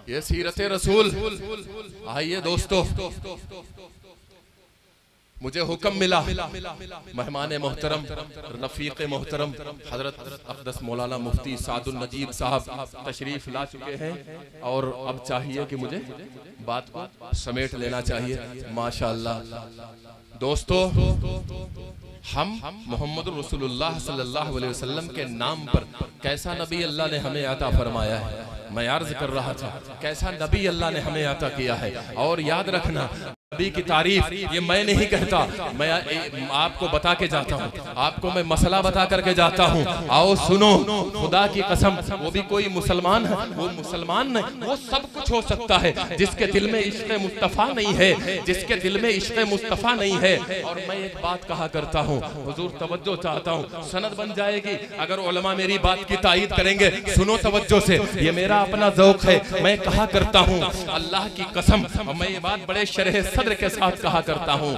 ये सीरत रसूल। आइए दोस्तों, मुझे हुक्म मिला, मेहमान मोहतरम, रफीक मोहतरम हजरत अक़दस मौलाना मुफ्ती सादुल नजीब साहब तशरीफ ला चुके हैं और अब चाहिए कि मुझे बात को समेट लेना चाहिए। माशाअल्लाह दोस्तों, हम मोहम्मद रसूलुल्लाह सल्लल्लाहु अलैहि वसल्लम के नाम पर कैसा नबी अल्लाह ने हमें अता फरमाया है, मैं अर्ज कर रहा था, कैसा नबी अल्लाह ने हमें अता किया है। और याद रखना, नबी की तारीफ ये मैं नहीं कहता, मैं आपको बता के जाता हूँ, आपको मैं मसला बता करके जाता हूँ। आओ सुनो, खुदा की कसम, वो भी कोई मुसलमान है, वो मुसलमान नहीं, वो सब कुछ हो सकता है जिसके दिल में इश्क़ मुस्तफ़ा नहीं है, जिसके दिल में इश्क़ मुस्तफ़ा नहीं है। और मैं एक बात कहा करता हूँ, हुजूर तवज्जो चाहता हूँ, सनद बन जाएगी अगर उलमा मेरी बात की तायीद करेंगे। सुनो तवज्जो से, ये मेरा अपना ज़ौक़ है, मैं कहा करता हूँ अल्लाह की कसम, मैं ये बात बड़े शरह सद्र के साथ कहा करता हूँ,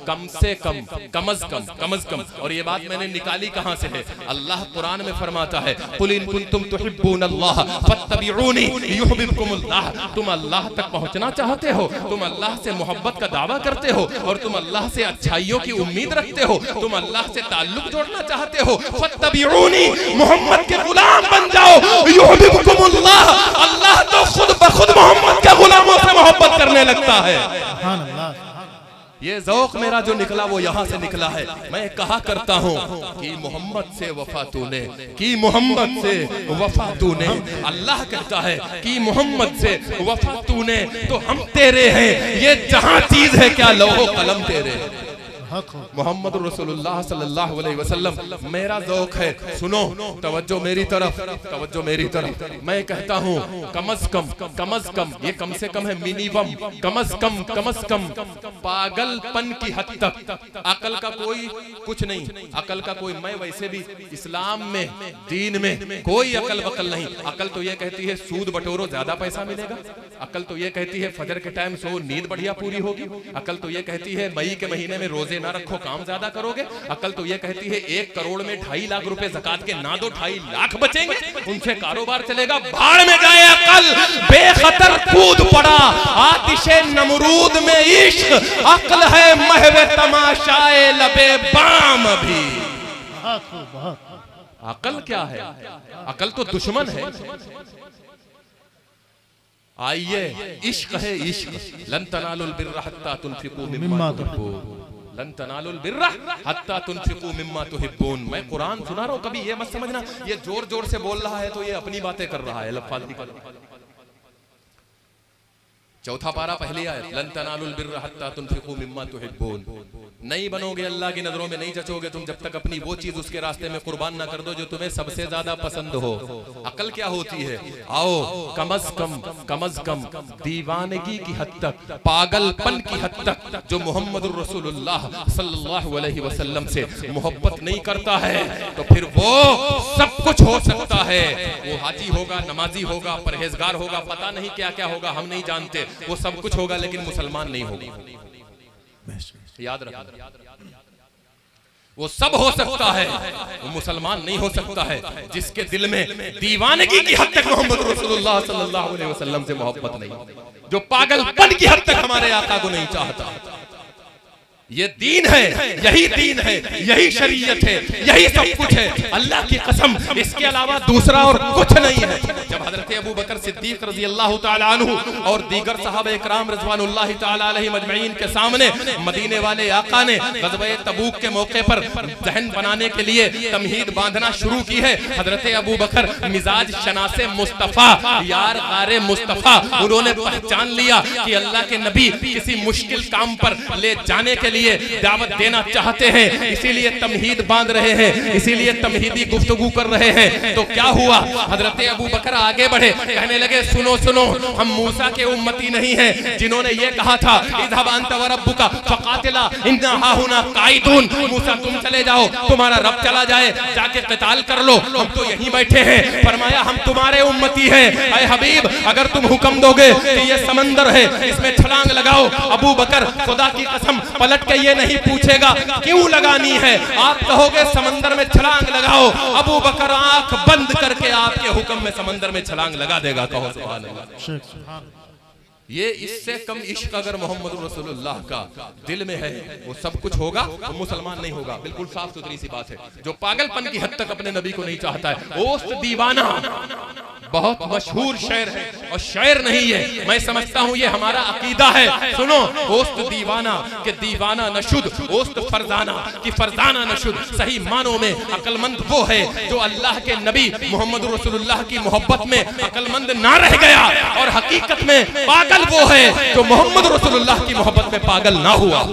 कम से कम, कम अज़ कम, और ये बात मैंने निकाली कहाँ से है? अल्लाह कुरान में फरमाता है, कुल इन कुंतुम तुहिब्बूनल्लाह फत्तबिऊनी युहिब्बुकुमुल्लाह। तुम अल्लाह तक पहुँचना चाहते हो, तुम अल्लाह से मोहब्बत का दावा करते हो, और तुम अल्लाह से अच्छाइयों की उम्मीद रखते हो, तुम अल्लाह से ताल्लुक जोड़ना चाहते हो, फत्तबिऊनी, मोहम्मद के गुलाम बन जाओ, युहिब्बुकुमुल्लाह। अल्लाह तो खुद ब खुद मोहम्मद के गुलामों से मोहब्बत करने लगता है। ये ज़ौक़ मेरा जो निकला वो यहाँ से निकला है। मैं कहा करता हूँ कि मोहम्मद से वफा तूने की, मोहम्मद से वफा तूने। अल्लाह कहता है कि मोहम्मद से वफा तूने, तो हम तेरे हैं, ये जहाँ चीज है क्या लौहो कलम तेरे। मोहम्मद रसूलुल्लाह सल्लल्लाहु अलैहि वसल्लम मेरा ज़ौक़ है। सुनो, तवज्जो मेरी तरफ, तवज्जो मेरी तरफ। मैं कहता हूँ कम अज़ कम, ये कम से कम है, मिनिमम, कम अज़ कम पागलपन की हद तक। अकल का कोई कुछ नहीं, अकल का कोई, मैं वैसे भी इस्लाम में, दीन में कोई अकल वकल नहीं। अकल तो ये कहती है सूद बटोरो ज्यादा पैसा मिलेगा, अकल तो ये कहती है फजर के टाइम सो नींद बढ़िया पूरी होगी, अकल तो ये कहती है मई के महीने में रोजे ना रखो काम ज्यादा करोगे, अकल तो ये कहती है 1 करोड़ में 2.5 लाख रुपए ज़कात के ना दो 2.5 लाख बचेंगे, उनसे कारोबार चलेगा। भाड़ में जाए अकल, बेखतर कूद पड़ा आतिशे नमरूद में इश्क, अकल है महवे तमाशाए लबे बाम भी। अकल क्या है? अकल तो दुश्मन है। आइए, इश्क है इश्क। लन तनालुल बिर्रा हत्ता तुनफिकू मिम्मा तुहिब्बून, लन तनालुल बिर्रा हत्ता तुनफिकू मिम्मा तुहिब्बून। मैं कुरान सुना रहा हूं, कभी ये मत समझना ये जोर जोर से बोल रहा है तो ये अपनी बातें कर रहा है, लफाजी कर। चौथा पारा पहली आयत, लन तनालुल बिर्रा हत्ता तुनफिकू मिम्मा तुहिब्बून। नहीं बनोगे अल्लाह की नजरों में, नहीं जचोगे तुम जब तक अपनी वो चीज उसके रास्ते में कुर्बान ना कर दो जो तुम्हें सबसे ज्यादा पसंद हो। अकल क्या होती है? आओ कम अज़ कम दीवानगी की हद तक, पागलपन की हद तक जो मोहम्मद रसूलुल्लाह सल्लल्लाहु अलैहि वसल्लम से मोहब्बत नहीं करता है तो फिर वो सब कुछ हो सकता है। वो हाजी होगा, नमाजी होगा, परहेजगार होगा, पता नहीं क्या क्या होगा, हम नहीं जानते, वो सब कुछ होगा लेकिन मुसलमान नहीं होगा। याद रखना, वो सब हो सकता है, वो मुसलमान नहीं हो सकता है जिसके दिल में दीवानगी की हद तक मोहम्मद रसूलुल्लाह सल्लल्लाहु अलैहि वसल्लम से मोहब्बत नहीं, जो पागलपन की हद तक हमारे आका को नहीं चाहता। ये दीन है, यही दीन है, यही शरीयत है, यही सब कुछ है, अल्लाह की कसम इसके अलावा दूसरा और कुछ नहीं है। जब हजरत अबू बकर सिद्दीक रज़ी अल्लाह तआला अन्हु और दीगर सहाबा इकराम रिज़वानुल्लाहि तआला अलैहिम अजमईन के सामने मदीने वाले आका ने ग़ज़वे तबूक के मौके पर जहन बनाने के लिए तमहीद बांधना शुरू की है। हजरत अबू बकर मिजाज शनासे मुस्तफ़ा, यार गारे मुस्तफ़ा, उन्होंने पहचान लिया कि अल्लाह के नबी किसी मुश्किल काम पर ले जाने के लिए दावत देना चाहते हैं, इसीलिए तमहीद बांध रहे हैं, इसीलिए तमहीदी गुफ्तगू कर रहे हैं। तो क्या हुआ, हजरत अबू बकर आगे बढ़े, कहने लगे सुनो सुनो, हम मूसा के उम्मती नहीं हैं जिन्होंने ये कहा था इज़हब अंत व रब्बुका फक़ातिला इन्ना हाहुना काइदून, मूसा तुम चले जाओ, तुम्हारा रब चला जाए, जाके क़िताल कर लो, हम तो यहीं बैठे हैं। फरमाया हम तुम्हारे उम्मती हैं, ऐ हबीब अगर तुम हुक्म दोगे कि ये समंदर है इसमें छलांग लगाओ। अबू बकर खुदा की कसम पलट के ये नहीं पूछेगा क्यों लगानी है, आप कहोगे समंदर में छलांग लगाओ, अबू बकर आंख बंद करके आपके हुक्म में समंदर में छलांग लगा देगा। कहो सुभान अल्लाह। ये इससे कम इश्क अगर मोहम्मद रसूलुल्लाह का दिल में है वो सब कुछ होगा, तो मुसलमान नहीं होगा। बिल्कुल साफ सुथरी सी बात है। जो पागलपन की हद तक अपने नबी को नहीं चाहता है, ओस्त दीवाना बहुत मशहूर शेर है और शेर नहीं है, मैं समझता हूँ ये हमारा अकीदा है। सुनो, ओस्त दीवाना के दीवाना नशुद, ओस्त फरजाना की फरजाना नशुद। सही मानों में अक्लमंद वो है जो अल्लाह के नबी मोहम्मद रसूलुल्लाह की मोहब्बत में अक्लमंद ना रह गया, और हकीकत में पागल वो है जो मोहम्मद रसूलुल्लाह की मोहब्बत में पागल ना हुआ।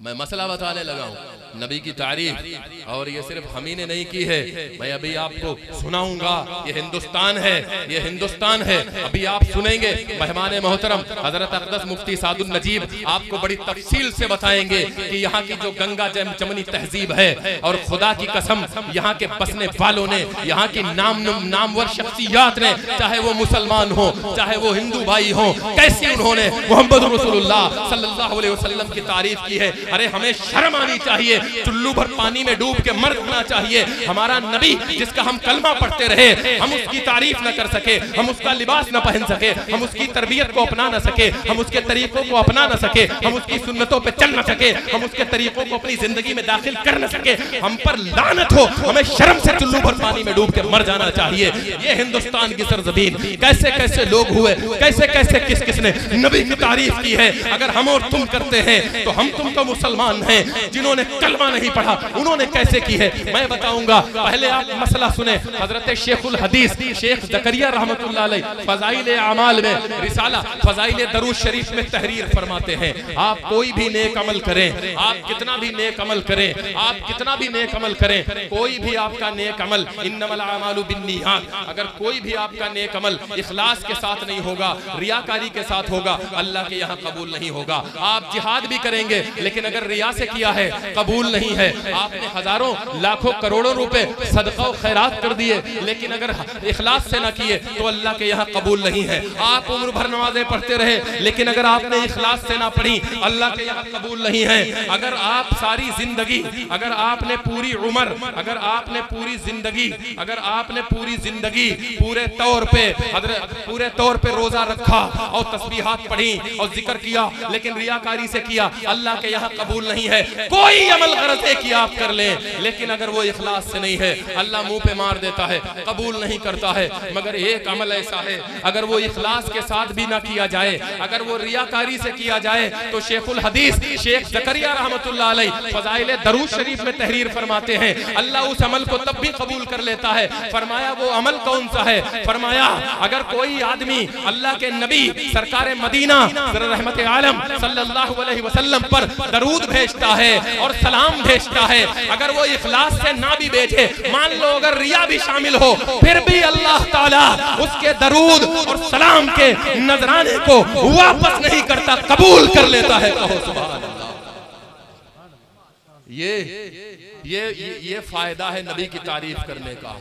मैं मसला बताने लगा हूँ, नबी की तारीफ, और ये सिर्फ हम ही ने नहीं की है, मैं अभी आपको सुनाऊंगा। ये हिंदुस्तान है, ये हिंदुस्तान है। अभी आप सुनेंगे मेहमान मोहतरम हजरत अक़दस मुफ्ती सादुल नजीब आपको बड़ी तफसील से बताएंगे कि यहाँ की जो गंगा जमनी तहजीब है, और खुदा की कसम यहाँ के बसने वालों ने, यहाँ की नामवर शख्सियात ने, चाहे वो मुसलमान हो चाहे वो हिंदू भाई हो, कैसी उन्होंने मोहम्मद रसूलुल्लाह सल्लल्लाहु अलैहि वसल्लम की तारीफ की है। अरे हमें शर्म आनी चाहिए, चुल्लू भर पानी में डूब के मर जाना चाहिए। हमारा नबी जिसका हम कलमा पढ़ते रहे, हम उसकी तारीफ न कर सके, हम उसका लिबास न पहन सके, हम उसकी तरबियत को अपना न सके, हम उसके तरीकों को अपना न सके, हम उसकी सुन्नतों पे चल न सके, हम उसके तरीकों को अपनी जिंदगी में दाखिल कर न सके, हम पर लानत हो। हमें शर्म से चुल्लू भर पानी में डूब के मर जाना चाहिए। ये हिंदुस्तान की सरजमीन, कैसे कैसे लोग हुए, कैसे कैसे किस किसने नबी की तारीफ की है। अगर हम और तुम करते हैं तो हम तुम तो मुसलमान हैं, जिन्होंने कलमा नहीं पढ़ा उन्होंने कैसे की है मैं बताऊंगा। पहले आप मसला सुने। हजरत शेखुल हदीस शेख ज़करिया रहमतुल्लाह अलैह फज़ाइल अमाल में रिसाला फज़ाइल दरूद शरीफ में तहरीर फरमाते हैं, आप कोई भी नेक अमल करें, आप कितना भी नेक अमल करें, आप कितना भी नेक अमल करें, कोई भी आपका नेक अमल, इन्नमल अमालु बिन्नियात, अगर कोई भी आपका नेक अमल इखलास के साथ नहीं होगा, रियाकारी के साथ होगा, अल्लाह के यहाँ कबूल नहीं होगा। आप जिहाद भी करेंगे लेकिन अगर रिया से किया है कबूल नहीं है। आपने हजारों लाखों करोड़ों रुपए सदका और खैरात कर दिए लेकिन अगर इखलास से ना किए तो अल्लाह के यहाँ कबूल नहीं है। आप उम्र भर नमाजें पढ़ते रहे लेकिन अगर आपने इखलास से ना पढ़ी अल्लाह के यहाँ कबूल नहीं है। अगर आप सारी जिंदगी, अगर आपने पूरी उम्र, अगर आपने पूरी जिंदगी, अगर आपने पूरी जिंदगी पूरे तौर पे रोजा रखा और तस्बीहात पढ़ी और जिक्र किया लेकिन रियाकारी से किया, अल्लाह के यहाँ कबूल नहीं है। कोई अमल गरज है कि आप कर लें लेकिन अगर वो इखलास से नहीं है अल्लाह मुंह पे मार देता है, कबूल नहीं करता है। मगर एक अमल ऐसा है अगर वो इखलास के साथ भी ना किया जाए, अगर वो रियाकारी से किया जाए तो शेखुल हदीस शेख ज़करिया रहमतुल्लाह अलैह फज़ाइल दरूद शरीफ में तहरीर फरमाते हैं अल्लाह उस अमल को तब भी कबूल कर लेता है। फरमाया वो अमल कौन सा है? फरमाया अगर कोई आदमी अल्लाह के नबी सरकार मदीना रहमत आलम सल्लल्लाहु अलैहि वसल्लम पर दरूद भेजता है और सलाम भेजता है, अगर वो इखलास से ना भी भेजे, मान लो अगर रिया भी शामिल हो, फिर भी अल्लाह ताला उसके दरूद और सलाम के नजराने को वापस नहीं करता, कबूल कर लेता है। कहो सुभान अल्लाह। ये फायदा है नबी की तारीफ करने का,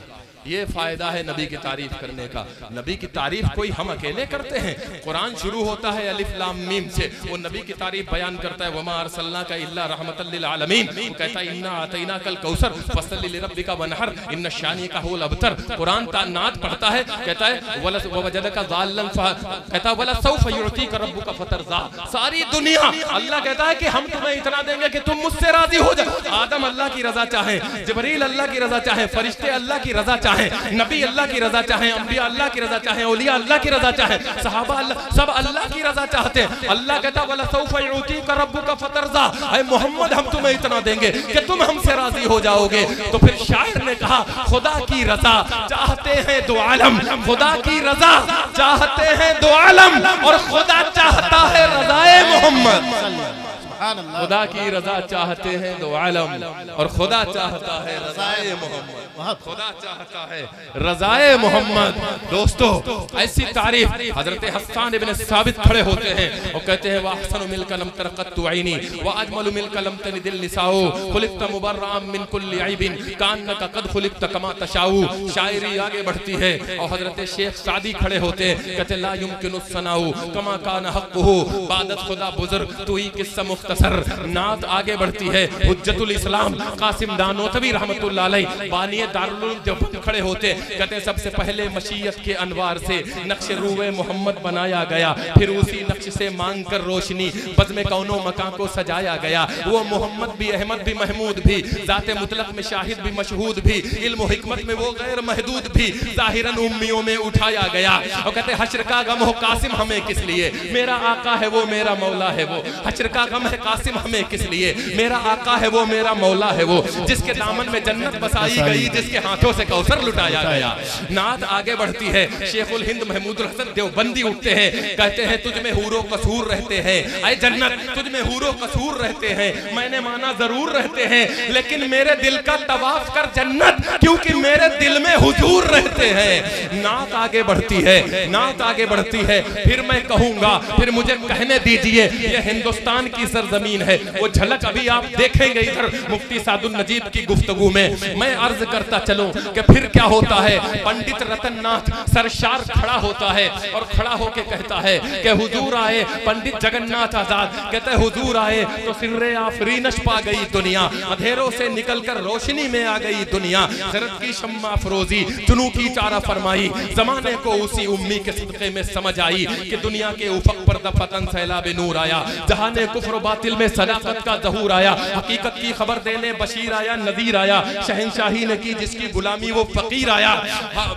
ये फायदा है नबी की तारीफ करने का। नबी की तारीफ कोई हम अकेले करते हैं? कुरान शुरू होता है अलिफ लाम मीम से, वो नबी की तारीफ बयान करता है वमा अरसलनाका इल्ला रहमतल लिल आलमीन, वो कहता है इन्ना आतैना कल कौसर फसल्लि लिरब्बिका वनहर इन्न शानिका हुवल अबतर। कुरान नात पढ़ता है, कहता है वला वजदका ज़ाल्लन, कहता है वला सौफ युतीका रब्बुका फतरज़ा। सारी दुनिया अल्लाह कहता है कि हम तुम्हें इतना देंगे कि तुम मुझसे राजी हो जाओ। आदम अल्लाह की रजा चाहे, जिब्रील अल्लाह की रजा चाहे, फरिश्ते अल्लाह की रजा चाहे, नबी अल्लाह की रजा चाहे, अंबिया अल्लाह की रजा चाहे, औलिया अल्लाह की रजा चाहे, सहाबा अल्लाह सब अल्लाह की रजा चाहते हैं। अल्लाह कहता वला सौफ युतीका रब्बुका फतरज़ा, ऐ मोहम्मद हम तुम्हें इतना देंगे कि तुम हमसे राजी हो जाओगे। तो फिर शायर ने कहा खुदा की रजा चाहते हैं दो आलम, खुदा की रजा चाहते हैं दो आलम, और खुदा चाहता है रज़ाए मोहम्मद। खुदा की रजा चाहते हैं दो आलम, और खुदा चाहता है रज़ाए मोहम्मद। खुदा चाहता है रज़ाए मोहम्मद। दोस्तों ऐसी तारीफ हजरत हस्सान इब्न साबित खड़े होते हैं और कहते हैं वाहसनु मिलका लम तरक़त्तु ऐनी व अजमलु मिलका लम तलिदिल निसाउ खुलिक़्त मुबर्रअम मिन कुल्लि ऐबिन कान्नका क़द खुलिक़्त कमा तशाउ। शायरी आगे बढ़ती है और हजरत शेख सादी खड़े होते हैं, कहते ला युमकिनु सनाउ कमा कान हक़्क़ुहु बादत खुदा बुजुर्ग तू ही किस्सा मुख्तसर। नात आगे बढ़ती है, हुज्जतुल इस्लाम कासिम दानोतवी रहमतुल्लाह अलैह बानी दारुल उलूम देवबंद खड़े होते, कहते हैं सबसे पहले मशीयत के अनवार से नक्श रूए मोहम्मद बनाया गया, फिर उसी नक्श से मांग कर रोशनी बज़्म कौनो मकान को सजाया गया। वो मोहम्मद भी, अहमद भी, महमूद भी, ज़ाते मुतलक में शाहिद भी, मशहूद भी, इल्म व हिकमत में वो गैर महदूद भी, ज़ाहिरन उम्मियों में उठाया गया। और कहते हैं हश्र का गम हो कासिम हमें किस लिए, मेरा आका है वो मेरा मौला है वो। हश्र का गम है कासिम हमें किस लिए, मेरा आका है वो मेरा मौला है वो, जिसके दामन में जन्नत बसाई गई, जिसके हाथों से कौसर लुटाया गया। नात आगे बढ़ती है, शेखुल हिंद महमूद हसन देवबंदी उठते हैं, कहते हैं तुझ में हूरो कसूर रहते हैं, ऐ जन्नत तुझ में हूरो कसूर रहते हैं। मैंने माना जरूर रहते हैं, लेकिन मेरे दिल का तवाफ कर जन्नत, क्योंकि मेरे दिल में हुजूर रहते हैं। नात आगे बढ़ती है, नात आगे बढ़ती है, फिर मैं कहूंगा, फिर मुझे कहने दीजिए, ये हिंदुस्तान की सरजमीन है। वो झलक अभी आप देखेंगे इधर मुफ्ती सादुल नजीब की गुफ्तगू में। मैं अर्ज करता चलूं कि फिर क्या होता है, पंडित रतन नाथ सरशार खड़ा होता है और खड़ा होके कहता है कि हुजूर आए। पंडित जगन्नाथ आजाद कहते हैं हुजूर आए तो सिर्रे आफरीनश पा गई दुनिया, अंधेरों से निकलकर रोशनी में आ गई दुनिया। शरद की शम्मा फरोजी जुनू की चारा फरमाई, जमाने को उसी उम्मी के सदक़े में समझ आई कि दुनिया के उफक पर दफतन सैलाब नूर आया, जहाने कुफ्र बातिल में सदाकत का ज़हूर आया, हकीकत की खबर देने बशीर आया, नज़ीर आया, शहंशाही ने की जिसकी गुलामी वो फकीर आया।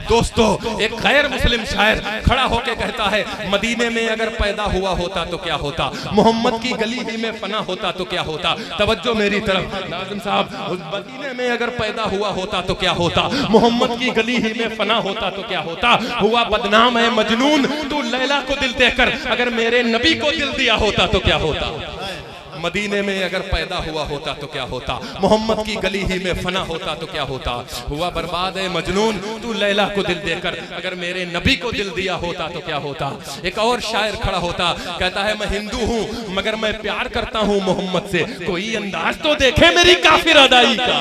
दोस्तों एक गैर मुस्लिम शायर खड़ा होकर कहता है मदीने में अगर पैदा हुआ होता तो क्या होता, मोहम्मद की गली ही में फना होता तो क्या होता। तवज्जो मेरी तरफ नाज़िम साहब, मदीने में अगर पैदा हुआ होता तो क्या होता, मोहम्मद की गली ही में फना होता तो क्या होता। हुआ बदनाम है मजनून तू लैला को दिल देकर, अगर मेरे नबी को दिल दिया होता तो क्या होता। मदीने में अगर पैदा हुआ होता तो क्या होता, मोहम्मद की गली ही में फना होता तो क्या होता। हुआ बर्बाद है मजनून तू लैला को दिल देकर, अगर मेरे नबी को दिल दिया होता तो क्या होता। एक और शायर खड़ा होता, कहता है मैं हिंदू हूँ मगर मैं प्यार करता हूँ मोहम्मद से, कोई अंदाज तो देखे मेरी काफिर अदाई का।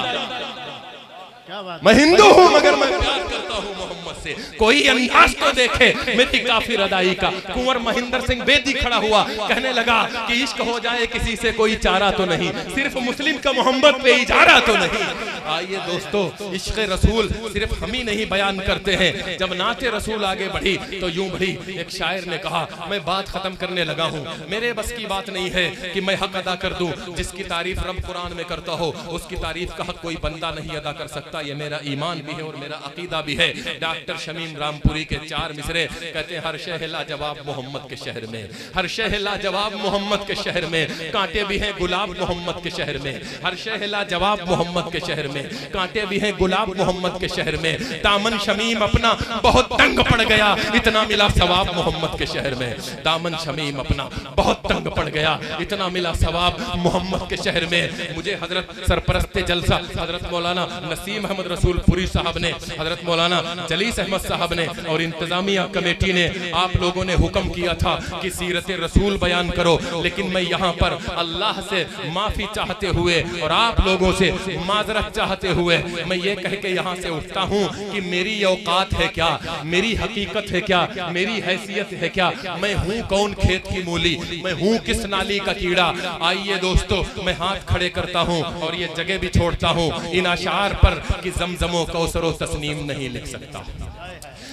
मैं हिंदू हूँ मगर मैं प्यार करता हूँ मोहम्मद से, कोई अंदाज तो देखे मेरी काफिर अदाई का। कुंवर महेंद्र सिंह बेदी खड़ा हुआ, कहने लगा कि इश्क हो जाए किसी से कोई चारा तो नहीं, सिर्फ मुस्लिम का मोहम्मद पे इजारा तो नहीं। आइए दोस्तों, इश्क़ रसूल सिर्फ हम ही नहीं बयान करते हैं, जब नाते रसूल आगे बढ़ी तो यूं बढ़ी। एक शायर ने कहा मैं बात खत्म करने लगा हूँ, मेरे बस की बात नहीं है कि मैं हक अदा कर दूं, जिसकी तारीफ रब कुरान में करता हो उसकी तारीफ का हक कोई बंदा नहीं अदा कर सकता। ये मेरा ईमान भी है और मेरा अकीदा भी है। डॉक्टर शमीम रामपुरी के 4 मिसरे कहते हैं हर शह लाजवाब मोहम्मद के शहर में, हर शह लाजवाब मोहम्मद के शहर में, कांटे भी हैं गुलाब मोहम्मद के शहर में। हर शह लाजवाब मोहम्मद के शहर में, कांटे भी हैं गुलाब मोहम्मद के शहर में। दामन शमीम अपना बहुत तंग पड़ गया, इतना मिला सवाब मोहम्मद के शहर में। दामन शमीम अपना बहुत तंग पड़ गया, इतना मिला सवाब मोहम्मद के शहर में। मुझे हजरत सरपरस्ते जलसा हजरत मौलाना नसीम अहमद रसूलपुरी साहब ने, हजरत मौलाना जलील रईस अहमद साहब ने और इंतजामिया कमेटी ने आप लोगों ने हुक्म किया था कि सीरत रसूल बयान करो, लेकिन मैं यहाँ पर अल्लाह से माफी चाहते हुए और आप लोगों से माजरत चाहते हुए मैं ये कह के यहाँ से उठता हूँ कि मेरी औकात है क्या, मेरी हकीकत है क्या, मेरी हैसियत है क्या, मैं हूँ कौन खेत की मूली, मैं हूँ किस नाली का कीड़ा। आइए दोस्तों, मैं हाथ खड़े करता हूँ और ये जगह भी छोड़ता हूँ इन अशार पर कि ज़मज़मो कौसरो तस्नीम नहीं लिख सकता,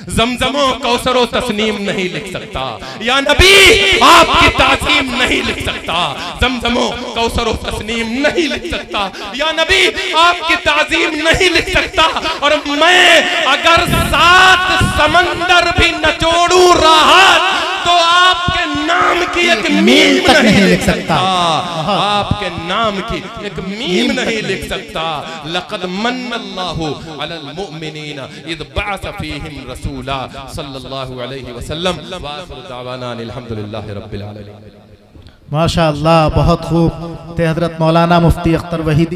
ज़मज़मो कौसरो तस्नीम नहीं लिख सकता, या नबी आपकी ताज़ीम नहीं लिख सकता, ज़मज़मो कौसरो तस्नीम नहीं लिख सकता, या नबी आपकी ताज़ीम नहीं लिख सकता। और मैं अगर 7 समंदर भी नचोड़ूं राहत तो आपके नाम की एक मीम तक नहीं लिख लिख सकता, आपके नाम की एक मीम नहीं लिख सकता। लक़द मन्नल्लाहु अलल मुअमिनीना इज़ बअस फ़ीहिम रसूला सल्लल्लाहु अलैहि वसल्लम व आखिरु दावाना अल्हम्दुलिल्लाहि रब्बिल आलमीन। माशाअल्लाह, बहुत खूब थे हजरत मौलाना मुफ्ती अख्तर वहीदी।